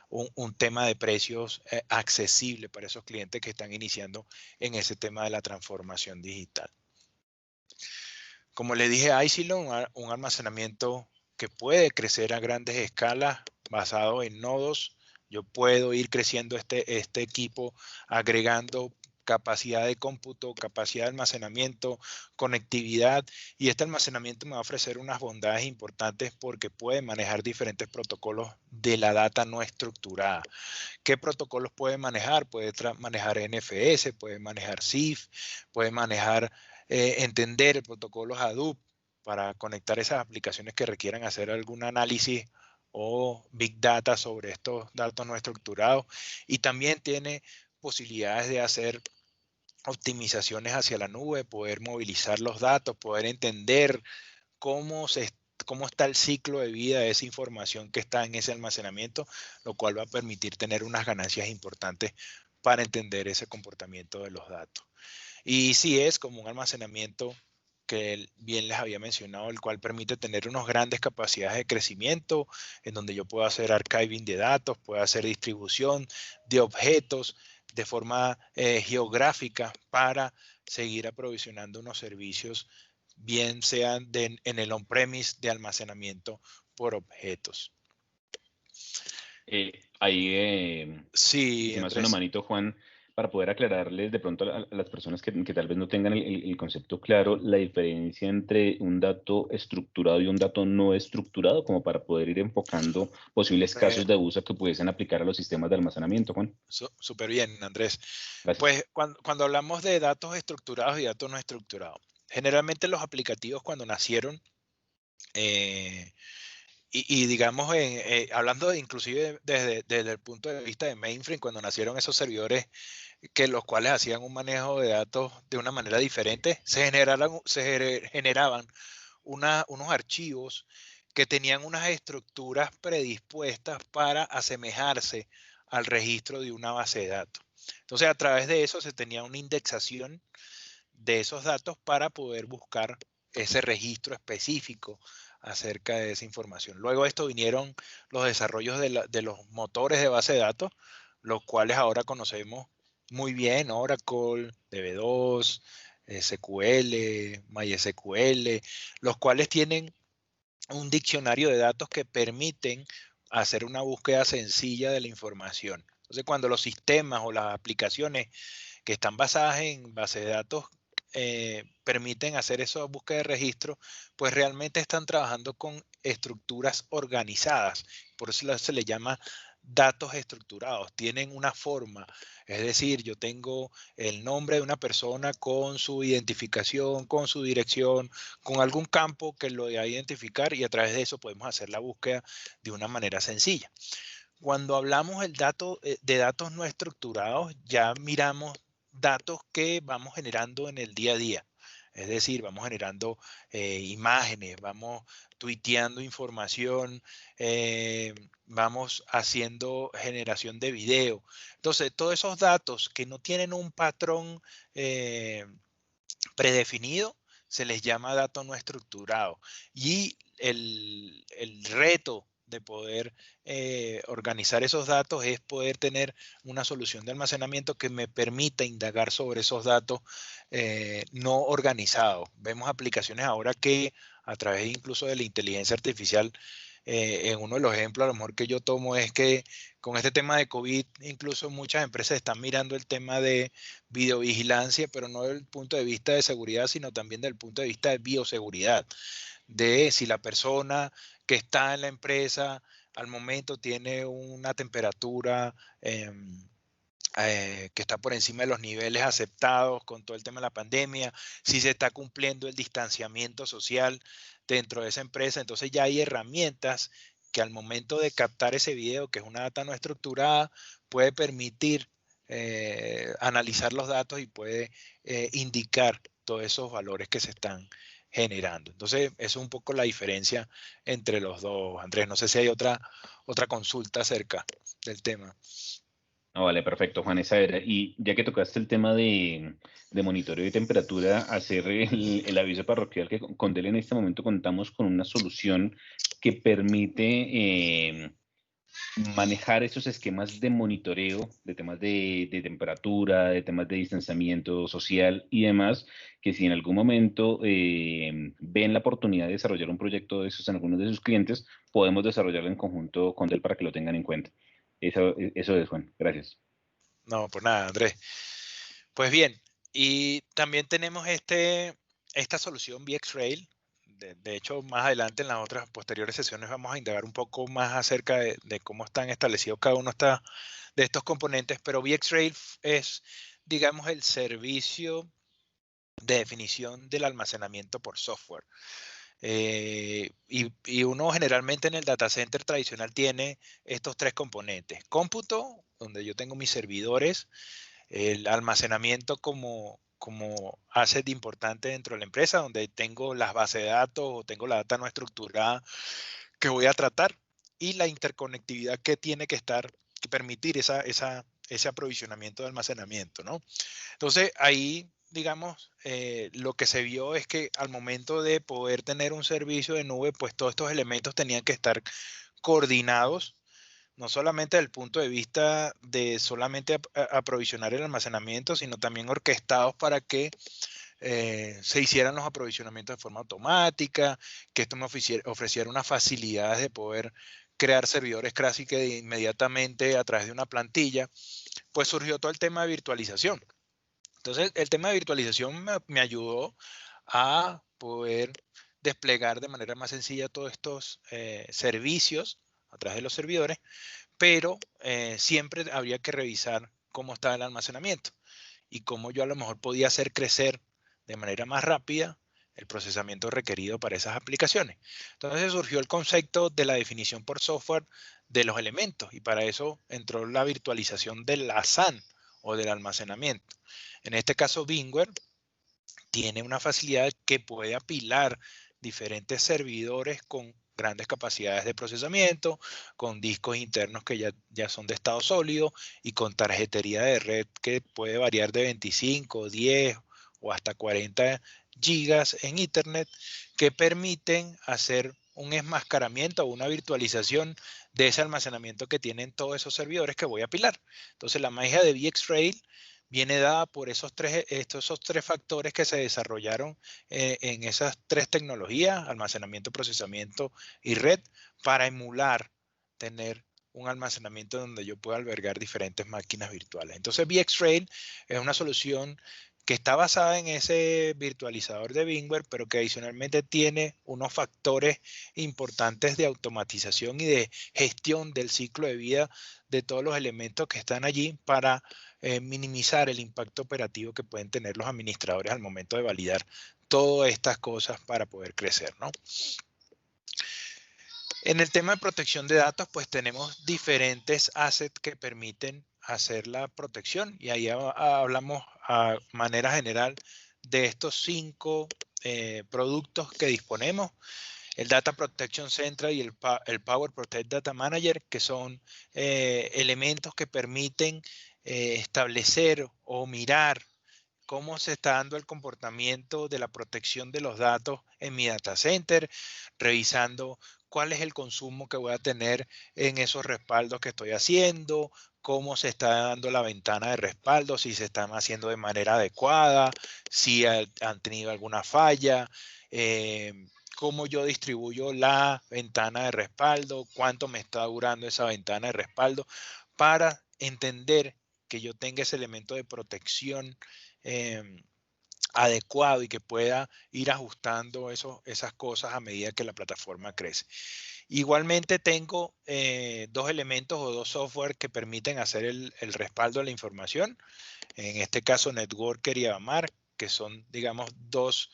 un tema de precios accesible para esos clientes que están iniciando en ese tema de la transformación digital. Como le dije, Icilon, un almacenamiento que puede crecer a grandes escalas basado en nodos. Yo puedo ir creciendo este equipo agregando capacidad de cómputo, capacidad de almacenamiento, conectividad, y este almacenamiento me va a ofrecer unas bondades importantes porque puede manejar diferentes protocolos de la data no estructurada. ¿Qué protocolos puede manejar? Puede manejar NFS, puede manejar CIF, puede manejar, entender protocolos Hadoop para conectar esas aplicaciones que requieran hacer algún análisis o Big Data sobre estos datos no estructurados, y también tiene posibilidades de hacer optimizaciones hacia la nube, poder movilizar los datos, poder entender cómo está el ciclo de vida de esa información que está en ese almacenamiento, lo cual va a permitir tener unas ganancias importantes para entender ese comportamiento de los datos. Y sí es como un almacenamiento que bien les había mencionado, el cual permite tener unas grandes capacidades de crecimiento, en donde yo puedo hacer archiving de datos, puedo hacer distribución de objetos de forma geográfica para seguir aprovisionando unos servicios, bien sean en el on-premise de almacenamiento por objetos. Ahí Sí, si me hace Andrés. una manito, Juan, para poder aclararles de pronto a las personas que tal vez no tengan el concepto claro, la diferencia entre un dato estructurado y un dato no estructurado, como para poder ir enfocando posibles casos de uso que pudiesen aplicar a los sistemas de almacenamiento, Juan. Súper bien, Andrés. Gracias. Pues cuando hablamos de datos estructurados y datos no estructurados, generalmente los aplicativos cuando nacieron, y digamos, hablando inclusive desde el punto de vista de mainframe, cuando nacieron esos servidores que los cuales hacían un manejo de datos de una manera diferente, se generaban unos archivos que tenían unas estructuras predispuestas para asemejarse al registro de una base de datos. Entonces, a través de eso se tenía una indexación de esos datos para poder buscar ese registro específico acerca de esa información. Luego de esto vinieron los desarrollos de los motores de base de datos, los cuales ahora conocemos muy bien: Oracle, DB2, SQL, MySQL, los cuales tienen un diccionario de datos que permiten hacer una búsqueda sencilla de la información. Entonces, cuando los sistemas o las aplicaciones que están basadas en base de datos permiten hacer esa búsqueda de registro, pues realmente están trabajando con estructuras organizadas. Por eso se le llama datos estructurados. Tienen una forma, es decir, yo tengo el nombre de una persona con su identificación, con su dirección, con algún campo que lo va a identificar, y a través de eso podemos hacer la búsqueda de una manera sencilla. Cuando hablamos de datos no estructurados, ya miramos datos que vamos generando en el día a día. Es decir, vamos generando imágenes, vamos tuiteando información, vamos haciendo generación de video. Entonces, todos esos datos que no tienen un patrón predefinido se les llama datos no estructurados. Y el reto de poder organizar esos datos es poder tener una solución de almacenamiento que me permita indagar sobre esos datos no organizados. Vemos aplicaciones ahora que a través incluso de la inteligencia artificial, en uno de los ejemplos a lo mejor que yo tomo es que con este tema de COVID, incluso muchas empresas están mirando el tema de videovigilancia, pero no desde el punto de vista de seguridad, sino también desde el punto de vista de bioseguridad, de si la persona que está en la empresa al momento tiene una temperatura que está por encima de los niveles aceptados con todo el tema de la pandemia, si se está cumpliendo el distanciamiento social dentro de esa empresa. Entonces ya hay herramientas que al momento de captar ese video, que es una data no estructurada, puede permitir analizar los datos y puede indicar todos esos valores que se están generando. Entonces, eso es un poco la diferencia entre los dos. Andrés, no sé si hay otra consulta acerca del tema. No, vale, perfecto, Juan, esa era. Y ya que tocaste el tema de monitoreo de temperatura, hacer el aviso parroquial que con Dell en este momento contamos con una solución que permite manejar esos esquemas de monitoreo de temas de temperatura, de temas de distanciamiento social y demás, que si en algún momento ven la oportunidad de desarrollar un proyecto de esos en algunos de sus clientes, podemos desarrollarlo en conjunto con Dell para que lo tengan en cuenta. Eso es, Juan. Gracias. No, por nada, Andrés. Pues bien, y también tenemos esta solución VxRail. De hecho, más adelante en las otras posteriores sesiones vamos a indagar un poco más acerca de cómo están establecidos cada uno de estos componentes, pero VxRail es, digamos, el servicio de definición del almacenamiento por software. Y uno generalmente en el data center tradicional tiene estos tres componentes: cómputo, donde yo tengo mis servidores, el almacenamiento como asset importante dentro de la empresa, donde tengo las bases de datos o tengo la data no estructurada que voy a tratar, y la interconectividad que tiene que permitir ese aprovisionamiento de almacenamiento, ¿no? Entonces ahí, digamos, lo que se vio es que al momento de poder tener un servicio de nube, pues todos estos elementos tenían que estar coordinados, no solamente desde el punto de vista de solamente aprovisionar el almacenamiento, sino también orquestados para que se hicieran los aprovisionamientos de forma automática, que esto me ofreciera unas facilidades de poder crear servidores casi que inmediatamente a través de una plantilla. Pues surgió todo el tema de virtualización. Entonces, el tema de virtualización me ayudó a poder desplegar de manera más sencilla todos estos servicios a través de los servidores, pero siempre habría que revisar cómo estaba el almacenamiento y cómo yo a lo mejor podía hacer crecer de manera más rápida el procesamiento requerido para esas aplicaciones. Entonces surgió el concepto de la definición por software de los elementos, y para eso entró la virtualización de la SAN o del almacenamiento. En este caso, VMware tiene una facilidad que puede apilar diferentes servidores con grandes capacidades de procesamiento, con discos internos que ya son de estado sólido y con tarjetería de red que puede variar de 25, 10 o hasta 40 gigas en Ethernet, que permiten hacer un enmascaramiento o una virtualización de ese almacenamiento que tienen todos esos servidores que voy a apilar. Entonces, la magia de VxRail viene dada por esos tres factores que se desarrollaron en esas tres tecnologías: almacenamiento, procesamiento y red, para emular tener un almacenamiento donde yo pueda albergar diferentes máquinas virtuales. Entonces, VxRail es una solución que está basada en ese virtualizador de VMware, pero que adicionalmente tiene unos factores importantes de automatización y de gestión del ciclo de vida de todos los elementos que están allí para minimizar el impacto operativo que pueden tener los administradores al momento de validar todas estas cosas para poder crecer, ¿no? En el tema de protección de datos, pues tenemos diferentes assets que permiten hacer la protección, y ahí hablamos a manera general de estos 5 productos que disponemos: el Data Protection Central y el Power Protect Data Manager, que son elementos que permiten establecer o mirar cómo se está dando el comportamiento de la protección de los datos en mi data center, revisando cuál es el consumo que voy a tener en esos respaldos que estoy haciendo, cómo se está dando la ventana de respaldo, si se están haciendo de manera adecuada, si han tenido alguna falla, cómo yo distribuyo la ventana de respaldo, cuánto me está durando esa ventana de respaldo, para entender que yo tenga ese elemento de protección adecuado y que pueda ir ajustando esas cosas a medida que la plataforma crece. Igualmente tengo dos elementos o dos software que permiten hacer el respaldo de la información. En este caso Networker y Avamar, que son, digamos, dos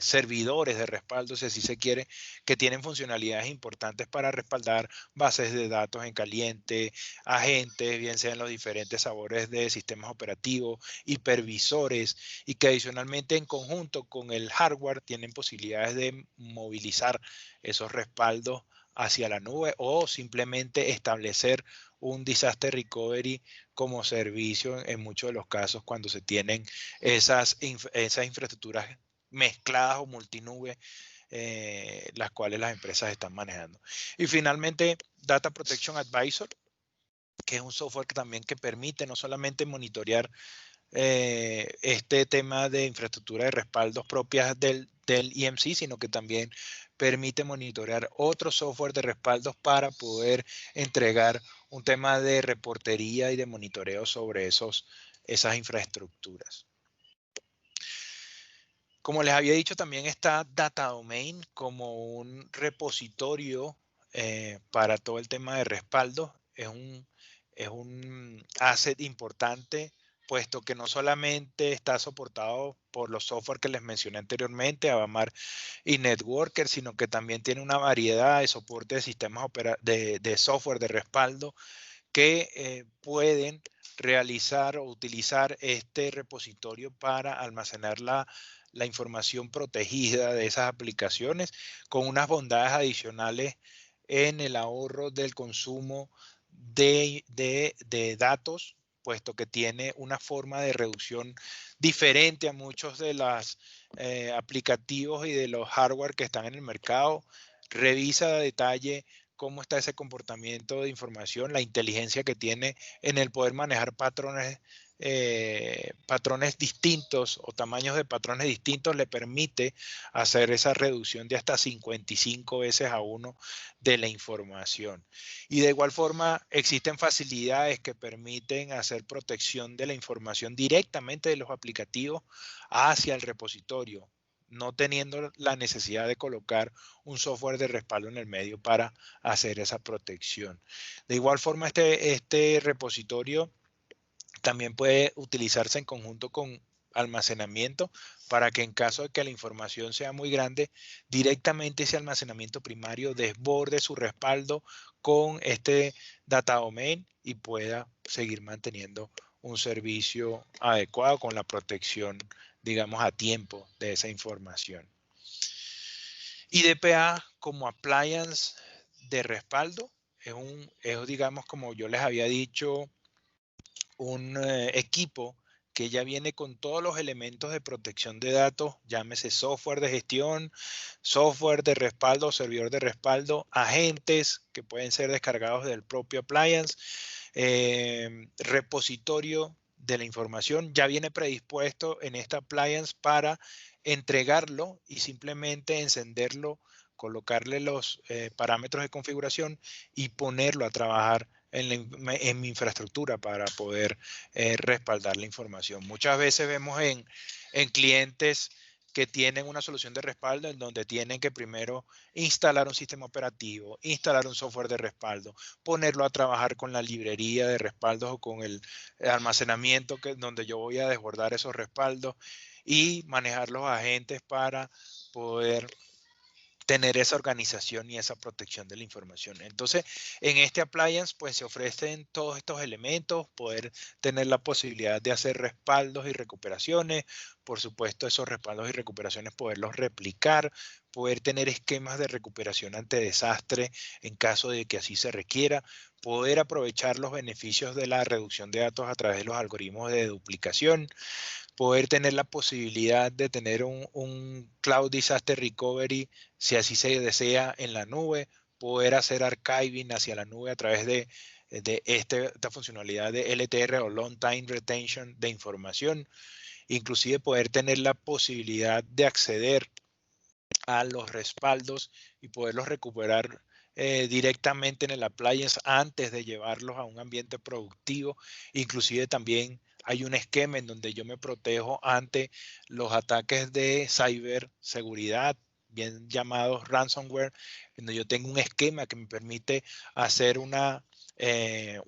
servidores de respaldo, si así se quiere, que tienen funcionalidades importantes para respaldar bases de datos en caliente, agentes, bien sean los diferentes sabores de sistemas operativos, hipervisores, y que adicionalmente en conjunto con el hardware tienen posibilidades de movilizar esos respaldos hacia la nube o simplemente establecer un disaster recovery como servicio en muchos de los casos cuando se tienen esas infraestructuras mezcladas o multinube, las cuales las empresas están manejando. Y finalmente, Data Protection Advisor, que es un software que también permite no solamente monitorear este tema de infraestructura de respaldos propias del EMC, sino que también permite monitorear otro software de respaldos para poder entregar un tema de reportería y de monitoreo sobre esas infraestructuras. Como les había dicho, también está Data Domain como un repositorio para todo el tema de respaldo. Es un asset importante, puesto que no solamente está soportado por los software que les mencioné anteriormente, Avamar y Networker, sino que también tiene una variedad de soporte de sistemas de software de respaldo que pueden realizar o utilizar este repositorio para almacenar la información protegida de esas aplicaciones, con unas bondades adicionales en el ahorro del consumo de datos, puesto que tiene una forma de reducción diferente a muchos de los aplicativos y de los hardware que están en el mercado. Revisa a detalle cómo está ese comportamiento de información, la inteligencia que tiene en el poder manejar patrones distintos o tamaños de patrones distintos, le permite hacer esa reducción de hasta 55 veces a 1 de la información. Y de igual forma existen facilidades que permiten hacer protección de la información directamente de los aplicativos hacia el repositorio, no teniendo la necesidad de colocar un software de respaldo en el medio para hacer esa protección. De igual forma, este repositorio también puede utilizarse en conjunto con almacenamiento para que en caso de que la información sea muy grande, directamente ese almacenamiento primario desborde su respaldo con este data domain y pueda seguir manteniendo un servicio adecuado con la protección, digamos, a tiempo de esa información. IDPA como appliance de respaldo es, digamos, como yo les había dicho, un equipo que ya viene con todos los elementos de protección de datos, llámese software de gestión, software de respaldo, servidor de respaldo, agentes que pueden ser descargados del propio appliance, repositorio de la información, ya viene predispuesto en esta appliance para entregarlo y simplemente encenderlo, colocarle los parámetros de configuración y ponerlo a trabajar en mi infraestructura para poder respaldar la información. Muchas veces vemos en clientes que tienen una solución de respaldo en donde tienen que primero instalar un sistema operativo, instalar un software de respaldo, ponerlo a trabajar con la librería de respaldos o con el almacenamiento donde yo voy a desbordar esos respaldos y manejar los agentes para poder tener esa organización y esa protección de la información. Entonces, en este appliance, pues se ofrecen todos estos elementos, poder tener la posibilidad de hacer respaldos y recuperaciones, por supuesto, esos respaldos y recuperaciones poderlos replicar, poder tener esquemas de recuperación ante desastre en caso de que así se requiera, poder aprovechar los beneficios de la reducción de datos a través de los algoritmos de duplicación, poder tener la posibilidad de tener un Cloud Disaster Recovery, si así se desea, en la nube, poder hacer archiving hacia la nube a través de esta funcionalidad de LTR o Long Time Retention de información, inclusive poder tener la posibilidad de acceder a los respaldos y poderlos recuperar directamente en el appliance antes de llevarlos a un ambiente productivo. Inclusive también hay un esquema en donde yo me protejo ante los ataques de ciberseguridad, bien llamados ransomware, en donde yo tengo un esquema que me permite hacer un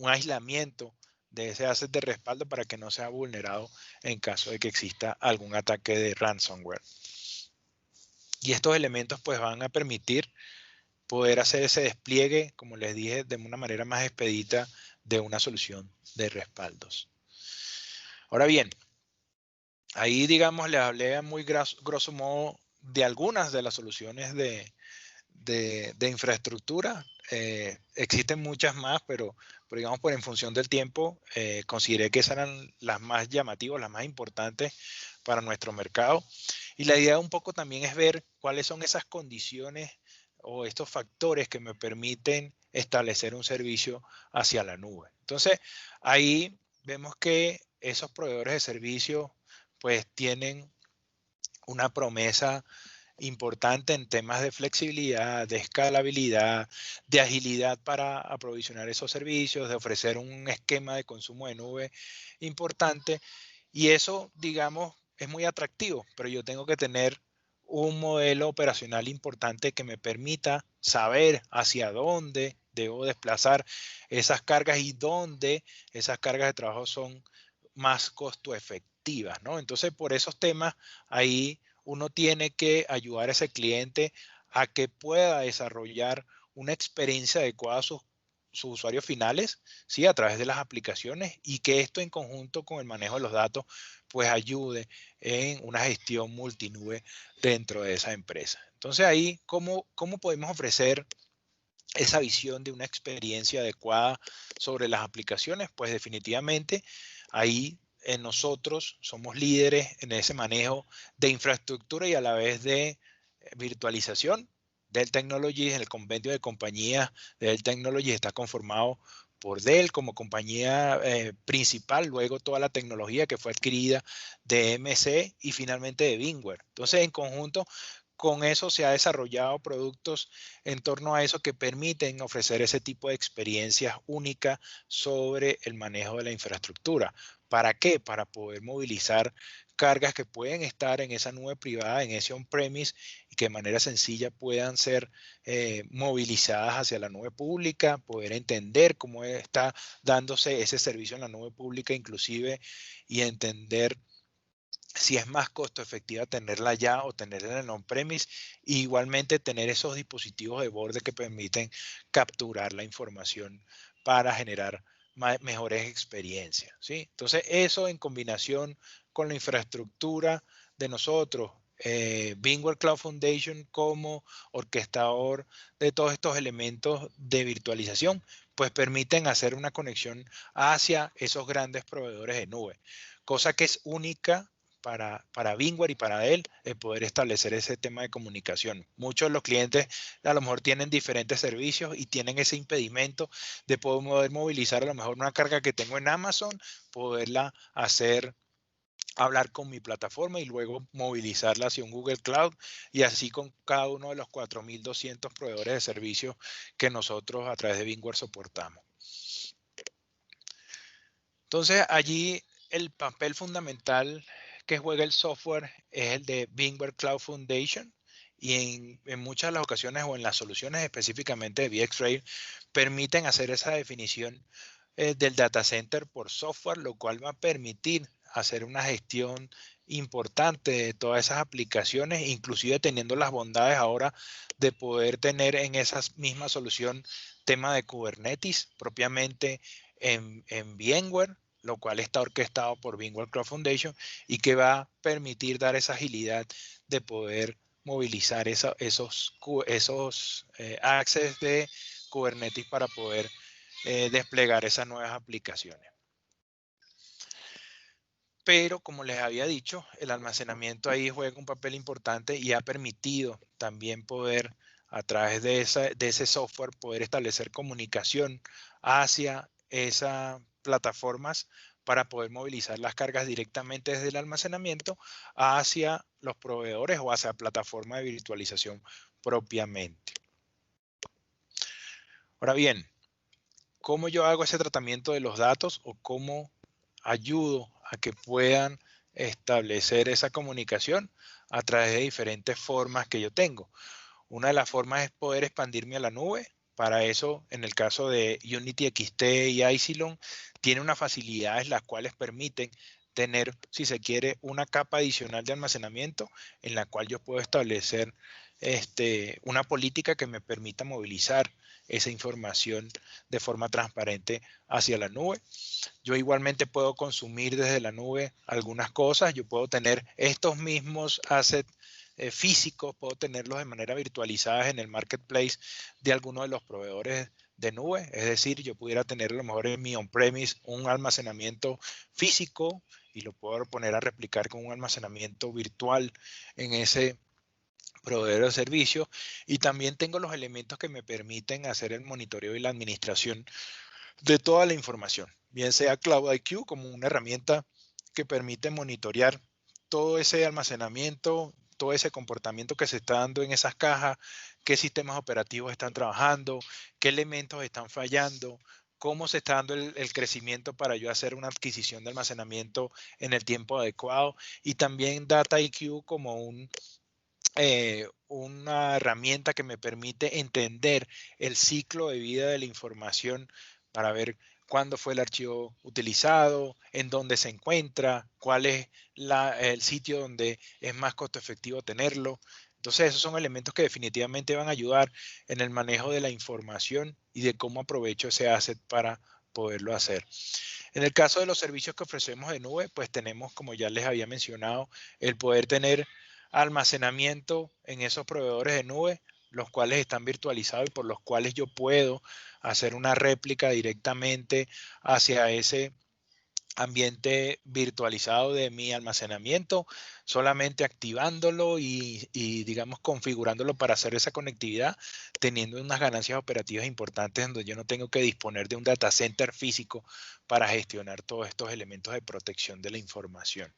aislamiento de ese asset de respaldo para que no sea vulnerado en caso de que exista algún ataque de ransomware. Y estos elementos pues van a permitir poder hacer ese despliegue, como les dije, de una manera más expedita de una solución de respaldos. Ahora bien, ahí digamos les hablé a muy grosso modo de algunas de las soluciones de infraestructura. Existen muchas más, pero digamos por en función del tiempo consideré que esas eran las más llamativas, las más importantes para nuestro mercado. Y la idea un poco también es ver cuáles son esas condiciones o estos factores que me permiten establecer un servicio hacia la nube. Entonces, ahí vemos que esos proveedores de servicios pues tienen una promesa importante en temas de flexibilidad, de escalabilidad, de agilidad para aprovisionar esos servicios, de ofrecer un esquema de consumo de nube importante. Y eso, digamos, es muy atractivo, pero yo tengo que tener un modelo operacional importante que me permita saber hacia dónde debo desplazar esas cargas y dónde esas cargas de trabajo son más costo efectivas, ¿no? Entonces, por esos temas, ahí uno tiene que ayudar a ese cliente a que pueda desarrollar una experiencia adecuada a sus usuarios finales, ¿sí? A través de las aplicaciones, y que esto en conjunto con el manejo de los datos pues ayude en una gestión multinube dentro de esa empresa. Entonces ahí, ¿cómo podemos ofrecer esa visión de una experiencia adecuada sobre las aplicaciones? Pues definitivamente ahí nosotros somos líderes en ese manejo de infraestructura y a la vez de virtualización. Dell Technologies, el convenio de compañías de Dell Technologies está conformado por Dell como compañía principal, luego toda la tecnología que fue adquirida de EMC y finalmente de VMware. Entonces, en conjunto con eso se ha desarrollado productos en torno a eso que permiten ofrecer ese tipo de experiencias únicas sobre el manejo de la infraestructura. ¿Para qué? Para poder movilizar cargas que pueden estar en esa nube privada, en ese on-premise, y que de manera sencilla puedan ser movilizadas hacia la nube pública, poder entender cómo está dándose ese servicio en la nube pública inclusive, y entender si es más costo efectiva tenerla allá o tenerla en el on-premise, e igualmente tener esos dispositivos de borde que permiten capturar la información para generar mejores experiencias, ¿sí? Entonces, eso en combinación con la infraestructura de nosotros, VMware Cloud Foundation como orquestador de todos estos elementos de virtualización, pues permiten hacer una conexión hacia esos grandes proveedores de nube, cosa que es única para VMware y para Dell, el poder establecer ese tema de comunicación. Muchos de los clientes a lo mejor tienen diferentes servicios y tienen ese impedimento de poder movilizar a lo mejor una carga que tengo en Amazon, poderla hablar con mi plataforma y luego movilizarla hacia un Google Cloud, y así con cada uno de los 4.200 proveedores de servicios que nosotros a través de VMware soportamos. Entonces, allí el papel fundamental que juega el software es el de VMware Cloud Foundation, y en muchas de las ocasiones o en las soluciones específicamente de VxRail permiten hacer esa definición del data center por software, lo cual va a permitir hacer una gestión importante de todas esas aplicaciones, inclusive teniendo las bondades ahora de poder tener en esa misma solución tema de Kubernetes propiamente en VMware, lo cual está orquestado por VMware Cloud Foundation y que va a permitir dar esa agilidad de poder movilizar esos access de Kubernetes para poder desplegar esas nuevas aplicaciones. Pero como les había dicho, el almacenamiento ahí juega un papel importante y ha permitido también poder, a través de ese software, poder establecer comunicación hacia esas plataformas para poder movilizar las cargas directamente desde el almacenamiento hacia los proveedores o hacia plataforma de virtualización propiamente. Ahora bien, ¿cómo yo hago ese tratamiento de los datos o cómo ayudo a que puedan establecer esa comunicación? A través de diferentes formas que yo tengo. Una de las formas es poder expandirme a la nube. Para eso, en el caso de Unity XT y Icylon, tiene unas facilidades las cuales permiten tener, si se quiere, una capa adicional de almacenamiento en la cual yo puedo establecer una política que me permita movilizar esa información de forma transparente hacia la nube. Yo igualmente puedo consumir desde la nube algunas cosas. Yo puedo tener estos mismos assets físicos, puedo tenerlos de manera virtualizada en el marketplace de alguno de los proveedores de nube. Es decir, yo pudiera tener a lo mejor en mi on-premise un almacenamiento físico y lo puedo poner a replicar con un almacenamiento virtual en ese proveedor de servicio. Y también tengo los elementos que me permiten hacer el monitoreo y la administración de toda la información, bien sea CloudIQ como una herramienta que permite monitorear todo ese almacenamiento, todo ese comportamiento que se está dando en esas cajas, qué sistemas operativos están trabajando, qué elementos están fallando, cómo se está dando el crecimiento para yo hacer una adquisición de almacenamiento en el tiempo adecuado, y también DataIQ como una herramienta que me permite entender el ciclo de vida de la información para ver cuándo fue el archivo utilizado, en dónde se encuentra, cuál es el sitio donde es más costo efectivo tenerlo. Entonces, esos son elementos que definitivamente van a ayudar en el manejo de la información y de cómo aprovecho ese asset para poderlo hacer. En el caso de los servicios que ofrecemos de nube, pues tenemos, como ya les había mencionado, el poder tener almacenamiento en esos proveedores de nube, los cuales están virtualizados y por los cuales yo puedo hacer una réplica directamente hacia ese ambiente virtualizado de mi almacenamiento, solamente activándolo y digamos configurándolo para hacer esa conectividad, teniendo unas ganancias operativas importantes donde yo no tengo que disponer de un data center físico para gestionar todos estos elementos de protección de la información.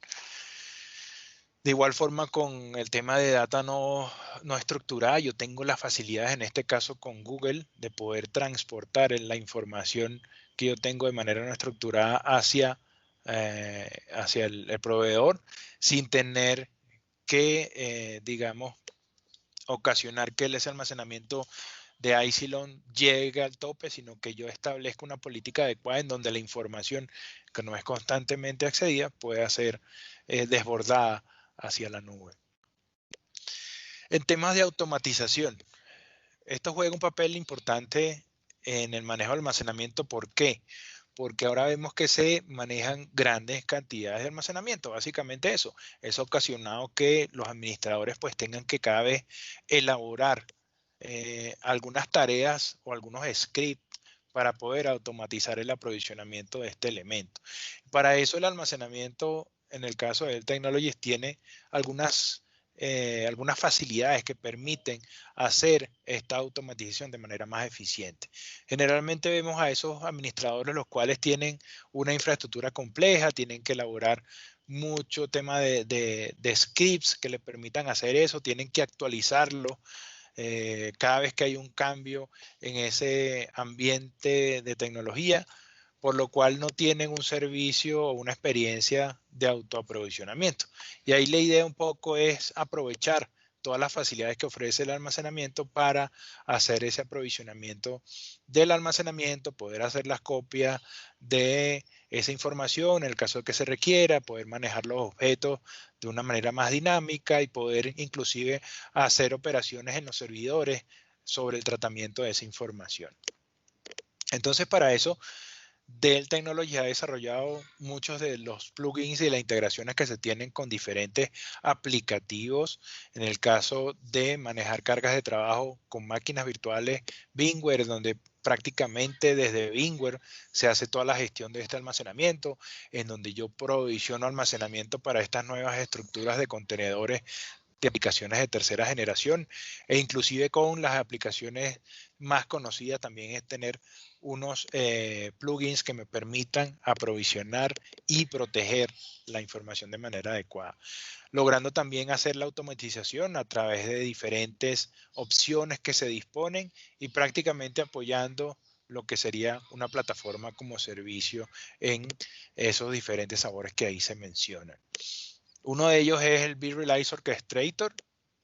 De igual forma, con el tema de data no estructurada, yo tengo las facilidades en este caso con Google de poder transportar la información que yo tengo de manera no estructurada hacia el proveedor sin tener que, digamos, ocasionar que ese almacenamiento de Icylon llegue al tope, sino que yo establezco una política adecuada en donde la información que no es constantemente accedida pueda ser desbordada hacia la nube. En temas de automatización, esto juega un papel importante en el manejo del almacenamiento. ¿Por qué? Porque ahora vemos que se manejan grandes cantidades de almacenamiento. Básicamente eso. Es ocasionado que los administradores pues tengan que cada vez elaborar algunas tareas o algunos scripts para poder automatizar el aprovisionamiento de este elemento. Para eso el almacenamiento, en el caso de Dell Technologies, tiene algunas facilidades que permiten hacer esta automatización de manera más eficiente. Generalmente vemos a esos administradores los cuales tienen una infraestructura compleja, tienen que elaborar mucho tema de scripts que le permitan hacer eso, tienen que actualizarlo cada vez que hay un cambio en ese ambiente de tecnología, por lo cual no tienen un servicio o una experiencia de autoaprovisionamiento. Y ahí la idea un poco es aprovechar todas las facilidades que ofrece el almacenamiento para hacer ese aprovisionamiento del almacenamiento, poder hacer las copias de esa información en el caso de que se requiera, poder manejar los objetos de una manera más dinámica y poder inclusive hacer operaciones en los servidores sobre el tratamiento de esa información. Entonces, para eso, Dell Technologies ha desarrollado muchos de los plugins y las integraciones que se tienen con diferentes aplicativos. En el caso de manejar cargas de trabajo con máquinas virtuales VMware, donde prácticamente desde VMware se hace toda la gestión de este almacenamiento, en donde yo provisiono almacenamiento para estas nuevas estructuras de contenedores de aplicaciones de tercera generación, e inclusive con las aplicaciones más conocidas también es tener unos plugins que me permitan aprovisionar y proteger la información de manera adecuada, logrando también hacer la automatización a través de diferentes opciones que se disponen y prácticamente apoyando lo que sería una plataforma como servicio en esos diferentes sabores que ahí se mencionan. Uno de ellos es el vRealize Orchestrator.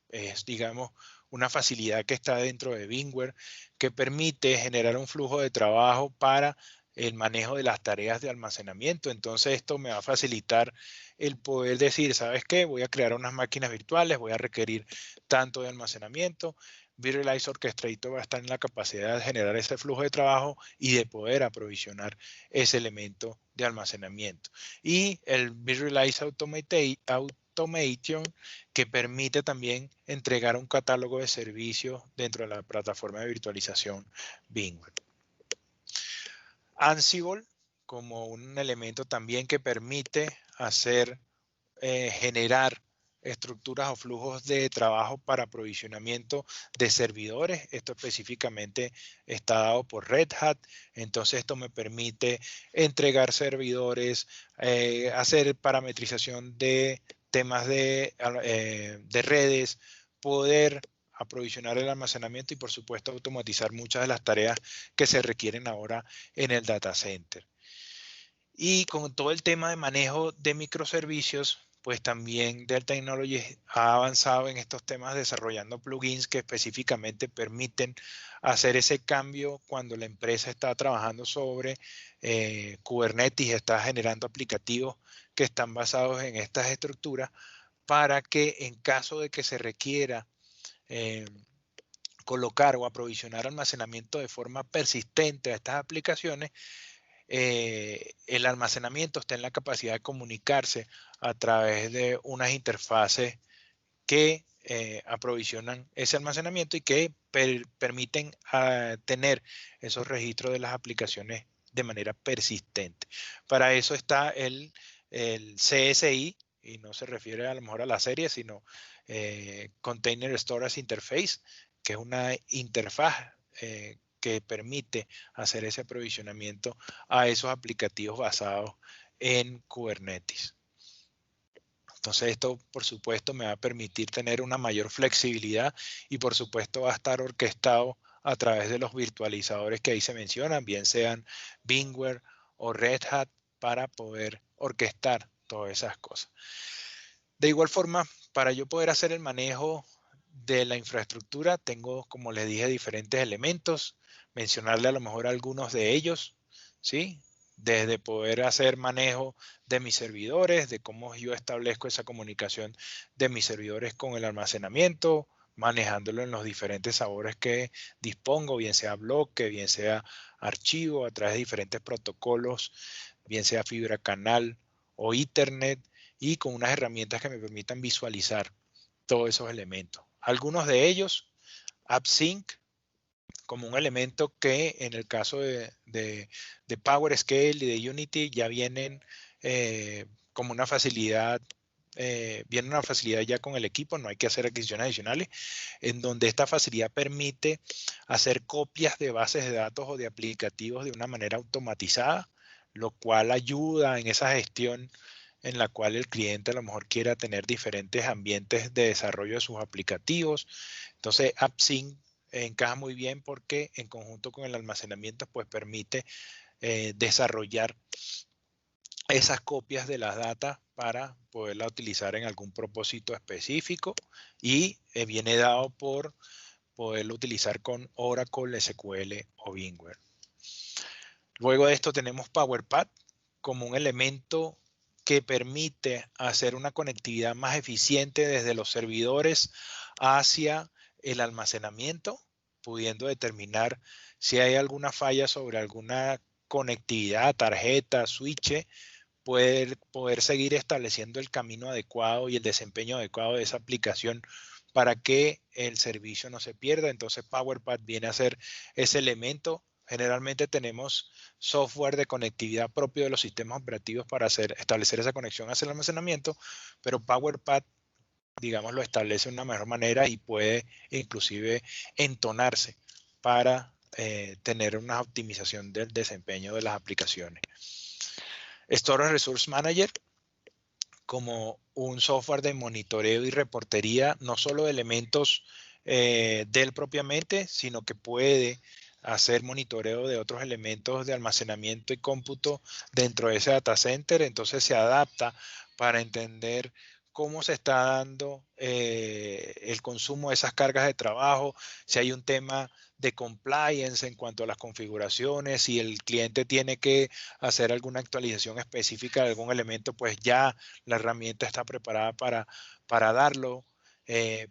Es, digamos, una facilidad que está dentro de VMware que permite generar un flujo de trabajo para el manejo de las tareas de almacenamiento. Entonces esto me va a facilitar el poder decir, ¿sabes qué? Voy a crear unas máquinas virtuales, voy a requerir tanto de almacenamiento. vRealize Orchestrator va a estar en la capacidad de generar ese flujo de trabajo y de poder aprovisionar ese elemento de almacenamiento. Y el vRealize Automation, que permite también entregar un catálogo de servicios dentro de la plataforma de virtualización VMware. Ansible, como un elemento también que permite hacer, generar estructuras o flujos de trabajo para aprovisionamiento de servidores. Esto específicamente está dado por Red Hat. Entonces esto me permite entregar servidores, hacer parametrización de temas de redes, poder aprovisionar el almacenamiento y por supuesto automatizar muchas de las tareas que se requieren ahora en el data center. Y con todo el tema de manejo de microservicios, pues también Dell Technologies ha avanzado en estos temas desarrollando plugins que específicamente permiten hacer ese cambio cuando la empresa está trabajando sobre Kubernetes, está generando aplicativos que están basados en estas estructuras para que en caso de que se requiera colocar o aprovisionar almacenamiento de forma persistente a estas aplicaciones, el almacenamiento está en la capacidad de comunicarse a través de unas interfaces que aprovisionan ese almacenamiento y que permiten tener esos registros de las aplicaciones de manera persistente. Para eso está el CSI, y no se refiere a lo mejor a la serie, sino Container Storage Interface, que es una interfaz que permite hacer ese aprovisionamiento a esos aplicativos basados en Kubernetes. Entonces esto, por supuesto, me va a permitir tener una mayor flexibilidad y, por supuesto, va a estar orquestado a través de los virtualizadores que ahí se mencionan, bien sean VMware o Red Hat, para poder orquestar todas esas cosas. De igual forma, para yo poder hacer el manejo de la infraestructura, tengo, como les dije, diferentes elementos. Mencionarle a lo mejor algunos de ellos, ¿sí? Desde poder hacer manejo de mis servidores, de cómo yo establezco esa comunicación de mis servidores con el almacenamiento, manejándolo en los diferentes sabores que dispongo, bien sea bloque, bien sea archivo, a través de diferentes protocolos, bien sea fibra canal o Ethernet, y con unas herramientas que me permitan visualizar todos esos elementos. Algunos de ellos, AppSync, como un elemento que en el caso de PowerScale y de Unity ya vienen como una facilidad, viene una facilidad ya con el equipo, no hay que hacer adquisiciones adicionales, en donde esta facilidad permite hacer copias de bases de datos o de aplicativos de una manera automatizada, lo cual ayuda en esa gestión en la cual el cliente a lo mejor quiera tener diferentes ambientes de desarrollo de sus aplicativos. Entonces, AppSync encaja muy bien porque en conjunto con el almacenamiento pues permite desarrollar esas copias de las data para poderla utilizar en algún propósito específico, y viene dado por poderlo utilizar con Oracle, SQL o VMware. Luego de esto tenemos PowerPath como un elemento que permite hacer una conectividad más eficiente desde los servidores hacia el almacenamiento, pudiendo determinar si hay alguna falla sobre alguna conectividad, tarjeta, switch, poder seguir estableciendo el camino adecuado y el desempeño adecuado de esa aplicación para que el servicio no se pierda. Entonces PowerPath viene a ser ese elemento Generalmente tenemos software de conectividad propio de los sistemas operativos para establecer esa conexión hacia el almacenamiento, pero PowerPath, digamos, lo establece de una mejor manera y puede inclusive entonarse para tener una optimización del desempeño de las aplicaciones. Storage Resource Manager, como un software de monitoreo y reportería, no solo de elementos de él propiamente, sino que puede hacer monitoreo de otros elementos de almacenamiento y cómputo dentro de ese data center. Entonces se adapta para entender cómo se está dando el consumo de esas cargas de trabajo, si hay un tema de compliance en cuanto a las configuraciones, si el cliente tiene que hacer alguna actualización específica de algún elemento, pues ya la herramienta está preparada para darlo.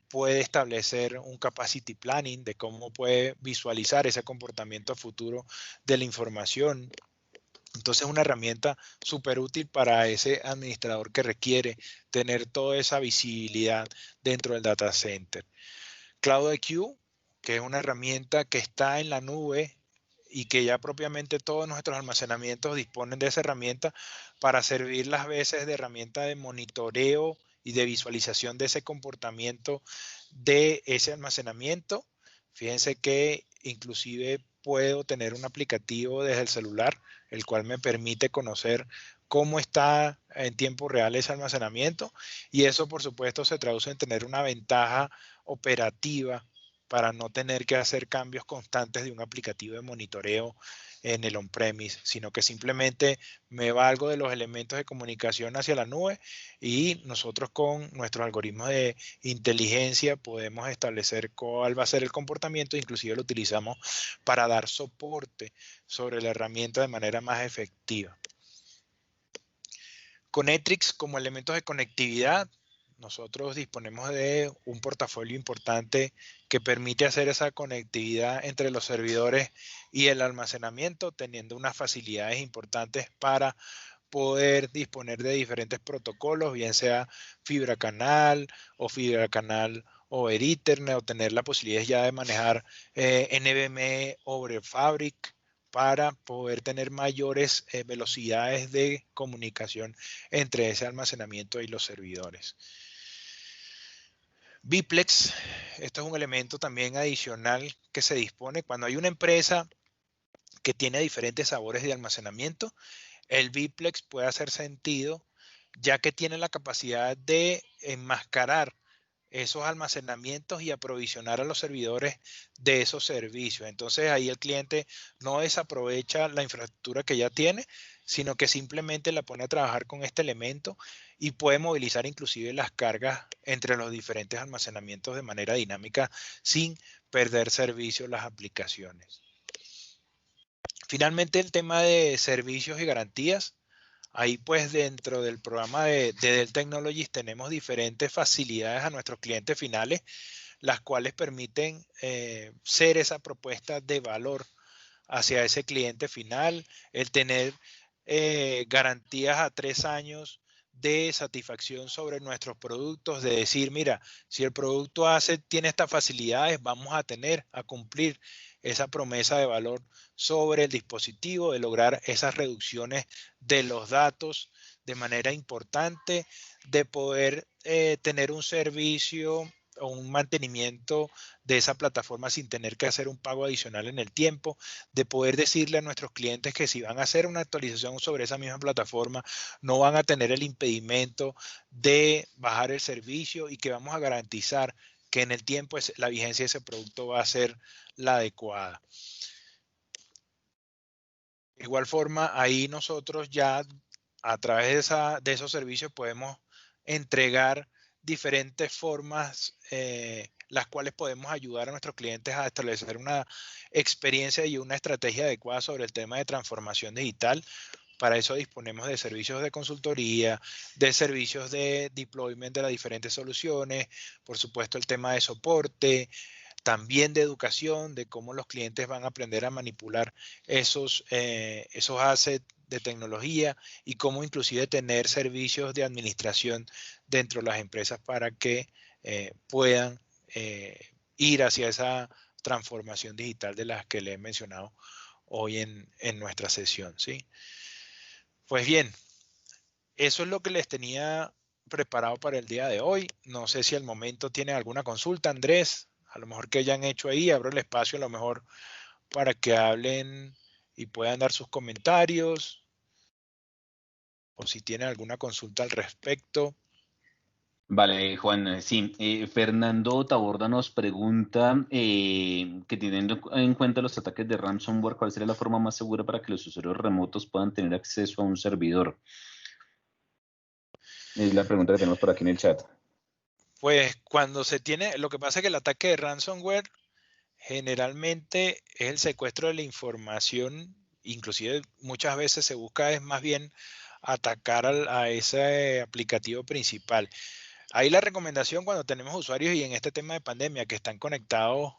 Puede establecer un capacity planning de cómo puede visualizar ese comportamiento futuro de la información. Entonces es una herramienta súper útil para ese administrador que requiere tener toda esa visibilidad dentro del data center. CloudIQ, que es una herramienta que está en la nube y que ya propiamente todos nuestros almacenamientos disponen de esa herramienta para servir las veces de herramienta de monitoreo y de visualización de ese comportamiento de ese almacenamiento. Fíjense que inclusive puedo tener un aplicativo desde el celular, el cual me permite conocer cómo está en tiempo real ese almacenamiento, y eso por supuesto se traduce en tener una ventaja operativa para no tener que hacer cambios constantes de un aplicativo de monitoreo en el on-premise, sino que simplemente me valgo de los elementos de comunicación hacia la nube y nosotros con nuestros algoritmos de inteligencia podemos establecer cuál va a ser el comportamiento, inclusive lo utilizamos para dar soporte sobre la herramienta de manera más efectiva. Connectrix como elementos de conectividad. Nosotros disponemos de un portafolio importante que permite hacer esa conectividad entre los servidores y el almacenamiento, teniendo unas facilidades importantes para poder disponer de diferentes protocolos, bien sea fibra canal over Ethernet, o tener la posibilidad ya de manejar NVMe over Fabric para poder tener mayores velocidades de comunicación entre ese almacenamiento y los servidores. Biplex, esto es un elemento también adicional que se dispone cuando hay una empresa que tiene diferentes sabores de almacenamiento. El Biplex puede hacer sentido ya que tiene la capacidad de enmascarar esos almacenamientos y aprovisionar a los servidores de esos servicios. Entonces ahí el cliente no desaprovecha la infraestructura que ya tiene, sino que simplemente la pone a trabajar con este elemento y puede movilizar inclusive las cargas entre los diferentes almacenamientos de manera dinámica sin perder servicio las aplicaciones. Finalmente, el tema de servicios y garantías. Ahí pues dentro del programa de Dell Technologies tenemos diferentes facilidades a nuestros clientes finales, las cuales permiten ser esa propuesta de valor hacia ese cliente final, el tener garantías a 3 años de satisfacción sobre nuestros productos, de decir, mira, si el producto tiene estas facilidades, vamos a cumplir esa promesa de valor sobre el dispositivo, de lograr esas reducciones de los datos de manera importante, de poder tener un servicio o un mantenimiento de esa plataforma sin tener que hacer un pago adicional en el tiempo, de poder decirle a nuestros clientes que si van a hacer una actualización sobre esa misma plataforma, no van a tener el impedimento de bajar el servicio y que vamos a garantizar que en el tiempo la vigencia de ese producto va a ser la adecuada. De igual forma, ahí nosotros ya a través de esos servicios podemos entregar diferentes formas las cuales podemos ayudar a nuestros clientes a establecer una experiencia y una estrategia adecuada sobre el tema de transformación digital. Para eso disponemos de servicios de consultoría, de servicios de deployment de las diferentes soluciones, por supuesto el tema de soporte, también de educación, de cómo los clientes van a aprender a manipular esos assets de tecnología y cómo inclusive tener servicios de administración dentro de las empresas para que puedan ir hacia esa transformación digital de las que le he mencionado hoy en nuestra sesión, ¿sí? Pues bien, eso es lo que les tenía preparado para el día de hoy. No sé si al momento tienen alguna consulta, Andrés, a lo mejor que hayan hecho ahí, abro el espacio a lo mejor para que hablen y puedan dar sus comentarios, o si tienen alguna consulta al respecto. Vale, Juan, sí. Fernando Taborda nos pregunta que teniendo en cuenta los ataques de ransomware, ¿cuál sería la forma más segura para que los usuarios remotos puedan tener acceso a un servidor? Es la pregunta que tenemos por aquí en el chat. Pues cuando se tiene, lo que pasa es que el ataque de ransomware generalmente es el secuestro de la información, inclusive muchas veces se busca es más bien atacar a ese aplicativo principal. Ahí la recomendación cuando tenemos usuarios y en este tema de pandemia que están conectados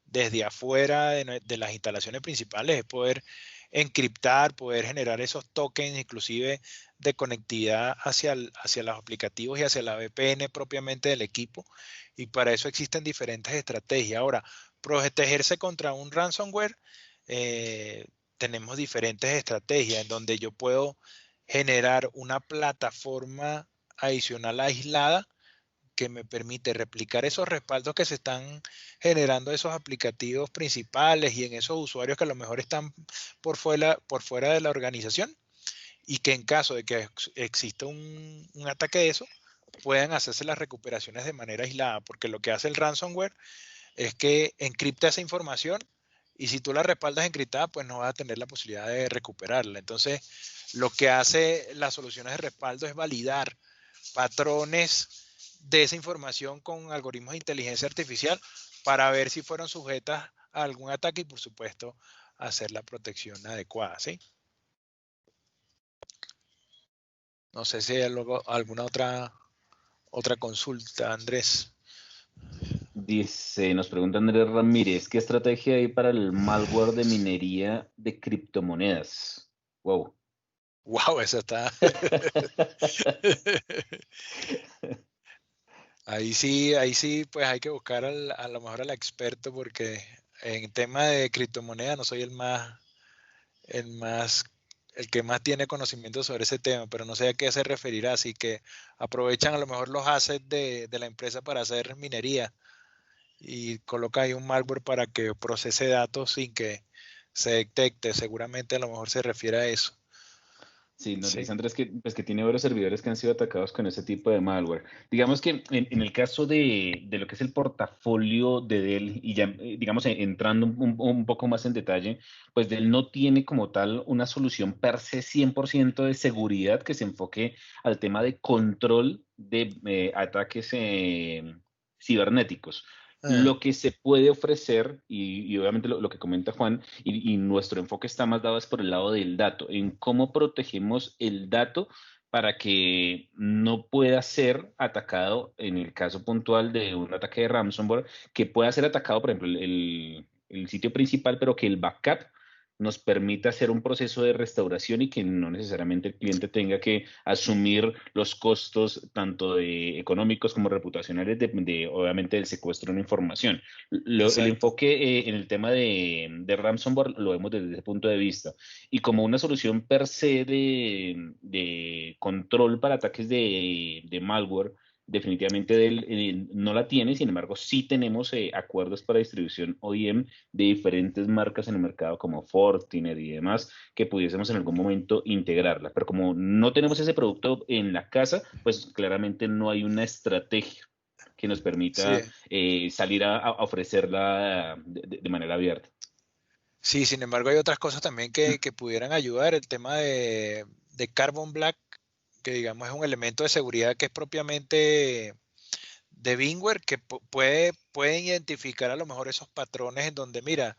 desde afuera de las instalaciones principales es poder encriptar, poder generar esos tokens inclusive de conectividad hacia los aplicativos y hacia la VPN propiamente del equipo, y para eso existen diferentes estrategias. Ahora, protegerse contra un ransomware, tenemos diferentes estrategias en donde yo puedo generar una plataforma adicional aislada que me permite replicar esos respaldos que se están generando esos aplicativos principales y en esos usuarios que a lo mejor están por fuera de la organización, y que en caso de que exista un ataque de eso, puedan hacerse las recuperaciones de manera aislada, porque lo que hace el ransomware es que encripta esa información y si tú la respaldas encriptada, pues no vas a tener la posibilidad de recuperarla. Entonces, lo que hace las soluciones de respaldo es validar patrones de esa información con algoritmos de inteligencia artificial para ver si fueron sujetas a algún ataque y, por supuesto, hacer la protección adecuada, ¿sí? No sé si hay alguna otra consulta, Andrés. Dice, nos pregunta Andrés Ramírez, ¿qué estrategia hay para el malware de minería de criptomonedas? Wow. Wow, eso está. Ahí sí, pues hay que buscar a lo mejor al experto, porque en tema de criptomonedas no soy el que más tiene conocimiento sobre ese tema, pero no sé a qué se referirá, así que aprovechan a lo mejor los assets de la empresa para hacer minería y coloca ahí un malware para que procese datos sin que se detecte. Seguramente a lo mejor se refiere a eso. Sí, nos Sí. dice Andrés que, pues, que tiene varios servidores que han sido atacados con ese tipo de malware. Digamos que en el caso de lo que es el portafolio de Dell, y ya, digamos, entrando un poco más en detalle, pues Dell no tiene como tal una solución per se 100% de seguridad que se enfoque al tema de control de ataques cibernéticos. Lo que se puede ofrecer, y obviamente lo que comenta Juan, y nuestro enfoque está más dado es por el lado del dato, en cómo protegemos el dato para que no pueda ser atacado en el caso puntual de un ataque de ransomware, que pueda ser atacado, por ejemplo, el sitio principal, pero que el backup nos permita hacer un proceso de restauración y que no necesariamente el cliente tenga que asumir los costos tanto de económicos como reputacionales obviamente del secuestro de una información. El enfoque en el tema de ransomware lo vemos desde ese punto de vista y como una solución per se de control para ataques de malware. Definitivamente no la tiene, sin embargo, sí tenemos acuerdos para distribución OEM de diferentes marcas en el mercado como Fortinet y demás, que pudiésemos en algún momento integrarla. Pero como no tenemos ese producto en la casa, pues claramente no hay una estrategia que nos permita salir a ofrecerla de manera abierta. Sí, sin embargo hay otras cosas también que pudieran ayudar. El tema de Carbon Black, que digamos es un elemento de seguridad que es propiamente de VMware, que pueden identificar a lo mejor esos patrones en donde, mira,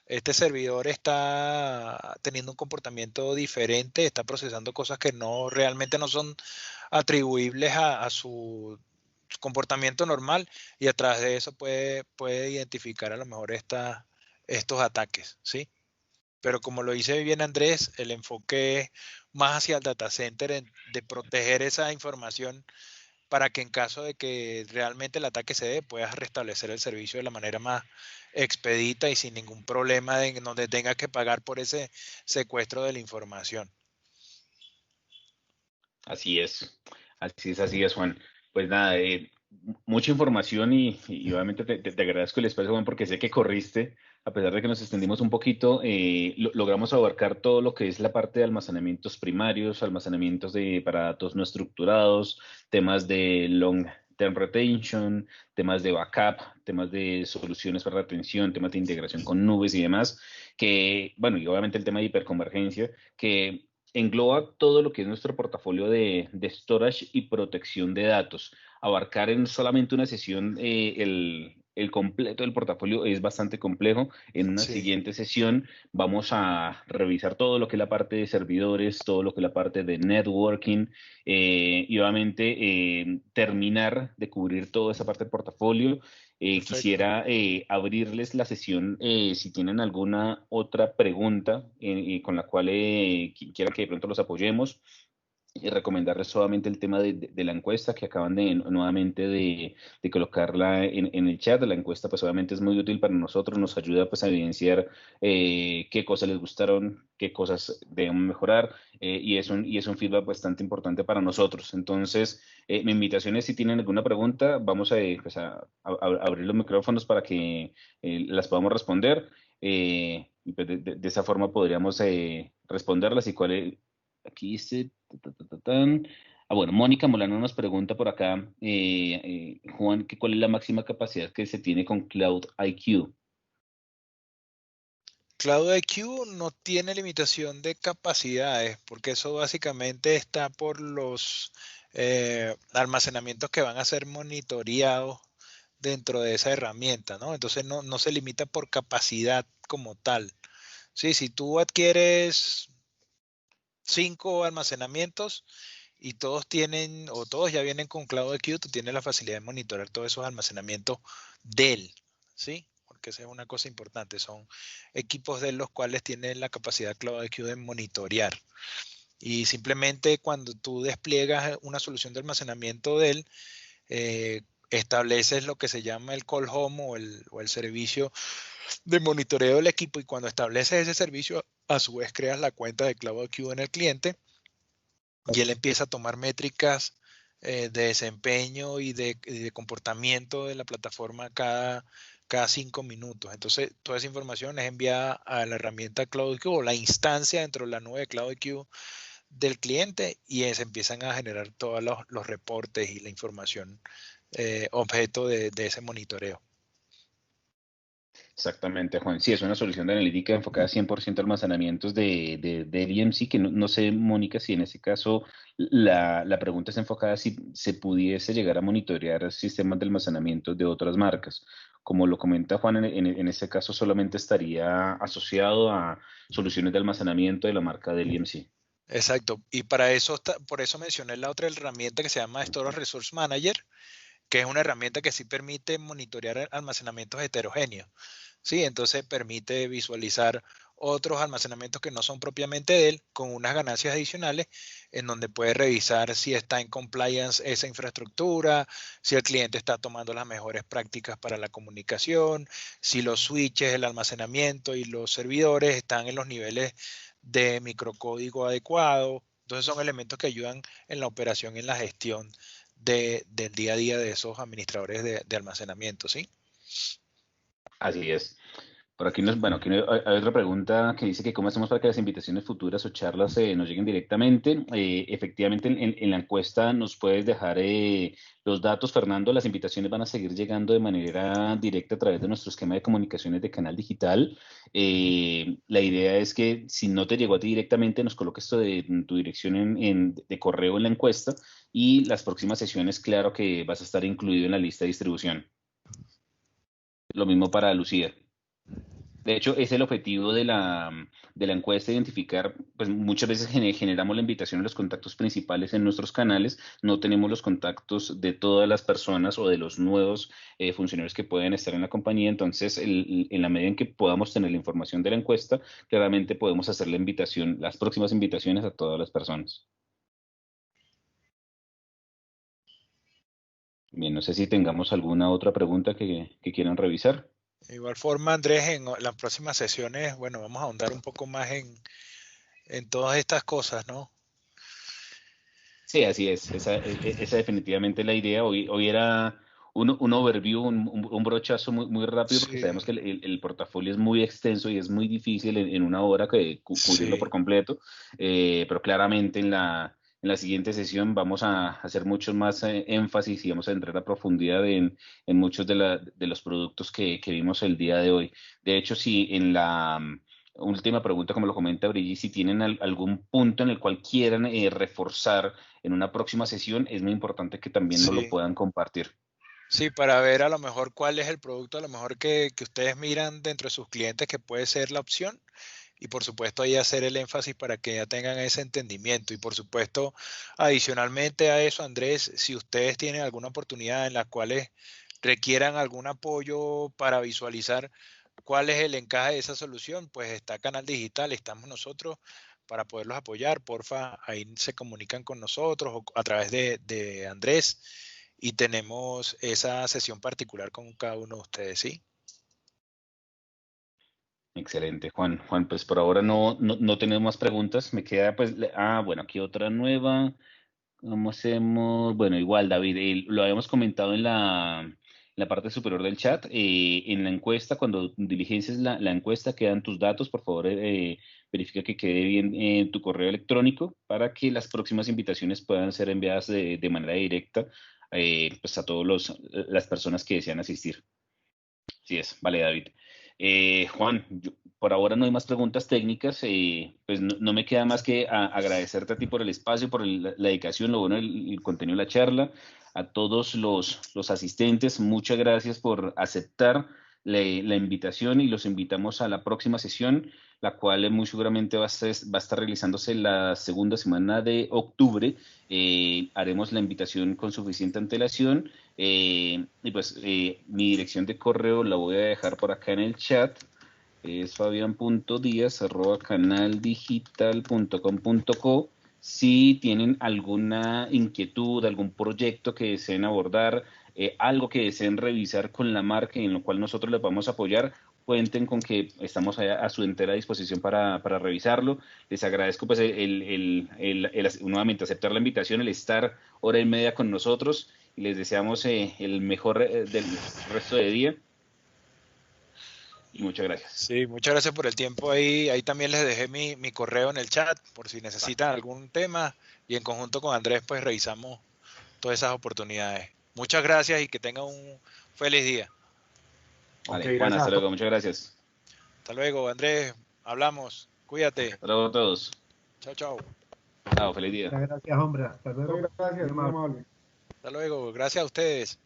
este servidor está teniendo un comportamiento diferente, está procesando cosas que realmente no son atribuibles a su comportamiento normal, y a través de eso puede identificar a lo mejor estos ataques, ¿sí? Pero como lo dice bien Andrés, el enfoque es más hacia el data center, de proteger esa información para que en caso de que realmente el ataque se dé, puedas restablecer el servicio de la manera más expedita y sin ningún problema de donde tenga que pagar por ese secuestro de la información. Así es, así es, Juan. Pues nada, mucha información y obviamente te agradezco el espacio, Juan, porque sé que corriste, a pesar de que nos extendimos un poquito, logramos abarcar todo lo que es la parte de almacenamientos primarios, almacenamientos para datos no estructurados, temas de long term retention, temas de backup, temas de soluciones para retención, temas de integración con nubes y demás, que, bueno, y obviamente el tema de hiperconvergencia, que engloba todo lo que es nuestro portafolio de storage y protección de datos. Abarcar en solamente una sesión el completo del portafolio es bastante complejo. En una Sí, siguiente sesión vamos a revisar todo lo que es la parte de servidores, todo lo que es la parte de networking y obviamente terminar de cubrir toda esa parte del portafolio. perfecto. Quisiera abrirles la sesión si tienen alguna otra pregunta con la cual quieran que de pronto los apoyemos y recomendarles solamente el tema de la encuesta que acaban nuevamente de colocarla en el chat. La encuesta pues obviamente es muy útil para nosotros, nos ayuda pues a evidenciar qué cosas les gustaron, qué cosas debemos mejorar y es un feedback bastante importante para nosotros. Entonces, mi invitación es si tienen alguna pregunta, vamos pues, a abrir los micrófonos para que las podamos responder. Y pues, de esa forma podríamos responderlas y aquí dice, tan. Bueno, Mónica Molano nos pregunta por acá, Juan, que cuál es la máxima capacidad que se tiene con Cloud IQ. Cloud IQ no tiene limitación de capacidades, porque eso básicamente está por los almacenamientos que van a ser monitoreados dentro de esa herramienta, ¿no? Entonces no se limita por capacidad como tal. Sí, si tú adquieres 5 almacenamientos y todos tienen, o todos ya vienen con Cloud IQ, tú tienes la facilidad de monitorear todos esos almacenamientos de él, ¿sí? Porque esa es una cosa importante, son equipos de los cuales tienen la capacidad Cloud IQ de monitorear. Y simplemente cuando tú despliegas una solución de almacenamiento de él, estableces lo que se llama el call home o el servicio de monitoreo del equipo, y cuando estableces ese servicio, a su vez creas la cuenta de Cloud IQ en el cliente y él empieza a tomar métricas de desempeño y de comportamiento de la plataforma cada 5 minutos. Entonces, toda esa información es enviada a la herramienta CloudIQ o la instancia dentro de la nube de CloudIQ del cliente, y se empiezan a generar todos los reportes y la información objeto de ese monitoreo. Exactamente, Juan. Sí, es una solución de analítica enfocada 100% a almacenamientos de EMC, que no sé, Mónica, si en ese caso la pregunta es enfocada si se pudiese llegar a monitorear sistemas de almacenamiento de otras marcas. Como lo comenta Juan, en ese caso solamente estaría asociado a soluciones de almacenamiento de la marca del EMC. Exacto. Y para eso, por eso mencioné la otra herramienta que se llama Storage Resource Manager, que es una herramienta que sí permite monitorear almacenamientos heterogéneos. Sí, entonces permite visualizar otros almacenamientos que no son propiamente de él, con unas ganancias adicionales, en donde puede revisar si está en compliance esa infraestructura, si el cliente está tomando las mejores prácticas para la comunicación, si los switches, el almacenamiento y los servidores están en los niveles de microcódigo adecuado. Entonces son elementos que ayudan en la operación y en la gestión del día a día de esos administradores de almacenamiento, ¿sí? Así es. Por aquí aquí hay otra pregunta que dice que cómo hacemos para que las invitaciones futuras o charlas nos lleguen directamente. Efectivamente, en la encuesta nos puedes dejar los datos, Fernando. Las invitaciones van a seguir llegando de manera directa a través de nuestro esquema de comunicaciones de canal digital. La idea es que si no te llegó a ti directamente, nos coloques tu dirección de correo en la encuesta y las próximas sesiones, claro que vas a estar incluido en la lista de distribución. Lo mismo para Lucía. De hecho, es el objetivo de la encuesta, identificar, pues muchas veces generamos la invitación a los contactos principales en nuestros canales, no tenemos los contactos de todas las personas o de los nuevos funcionarios que pueden estar en la compañía, entonces en la medida en que podamos tener la información de la encuesta, claramente podemos hacer las próximas invitaciones a todas las personas. Bien, no sé si tengamos alguna otra pregunta que quieran revisar. De igual forma, Andrés, en las próximas sesiones, bueno, vamos a ahondar un poco más en todas estas cosas, ¿no? Sí, así es. Esa definitivamente es la idea. Hoy era un overview, un brochazo muy rápido, porque Sí, sabemos que el portafolio es muy extenso y es muy difícil en una hora que cubrirlo por sí, completo. Pero claramente en la siguiente sesión vamos a hacer mucho más énfasis y vamos a entrar a profundidad en muchos de los productos que vimos el día de hoy. De hecho, sí, en la última pregunta, como lo comenta Brigitte, si tienen algún punto en el cual quieran reforzar en una próxima sesión, es muy importante que también nos lo sí. puedan compartir. Sí, para ver a lo mejor cuál es el producto, a lo mejor que ustedes miran dentro de sus clientes que puede ser la opción. Y por supuesto ahí hacer el énfasis para que ya tengan ese entendimiento. Y por supuesto, adicionalmente a eso, Andrés, si ustedes tienen alguna oportunidad en la cual requieran algún apoyo para visualizar cuál es el encaje de esa solución, pues está Canal Digital, estamos nosotros para poderlos apoyar. Porfa, ahí se comunican con nosotros o a través de Andrés y tenemos esa sesión particular con cada uno de ustedes, ¿sí? Excelente, Juan. Juan, pues por ahora no tenemos más preguntas. Me queda pues, bueno, aquí otra nueva. ¿Cómo hacemos? Bueno, igual, David, lo habíamos comentado en la parte superior del chat. En la encuesta, cuando diligencias la encuesta, quedan tus datos. Por favor, verifica que quede bien tu correo electrónico para que las próximas invitaciones puedan ser enviadas de manera directa pues a todas las personas que desean asistir. Sí es, vale, David. Juan, por ahora no hay más preguntas técnicas, pues no me queda más que agradecerte a ti por el espacio, por la dedicación, lo bueno, el contenido de la charla, a todos los asistentes, muchas gracias por aceptar la invitación y los invitamos a la próxima sesión, la cual muy seguramente va a estar realizándose la segunda semana de octubre. Haremos la invitación con suficiente antelación. Y pues mi dirección de correo la voy a dejar por acá en el chat. Es fabian.diaz@canaldigital.com.co. Si tienen alguna inquietud, algún proyecto que deseen abordar, algo que deseen revisar con la marca y en lo cual nosotros les vamos a apoyar, cuenten con que estamos a su entera disposición para revisarlo. Les agradezco pues nuevamente aceptar la invitación, el estar hora y media con nosotros y les deseamos el mejor del resto de día y muchas gracias. Sí, muchas gracias por el tiempo ahí. Ahí también les dejé mi correo en el chat por si necesitan algún tema y en conjunto con Andrés pues revisamos todas esas oportunidades. Muchas gracias y que tengan un feliz día. Vale, Ok, Juan, gracias hasta a luego, todos. muchas gracias. Hasta luego, Andrés. Hablamos. Cuídate. Hasta luego a todos. Chao, chao. Chao, feliz día. Muchas gracias, hombre. Hasta luego. Muchas gracias, Muy muy amable. amable. Hasta luego. Gracias a ustedes.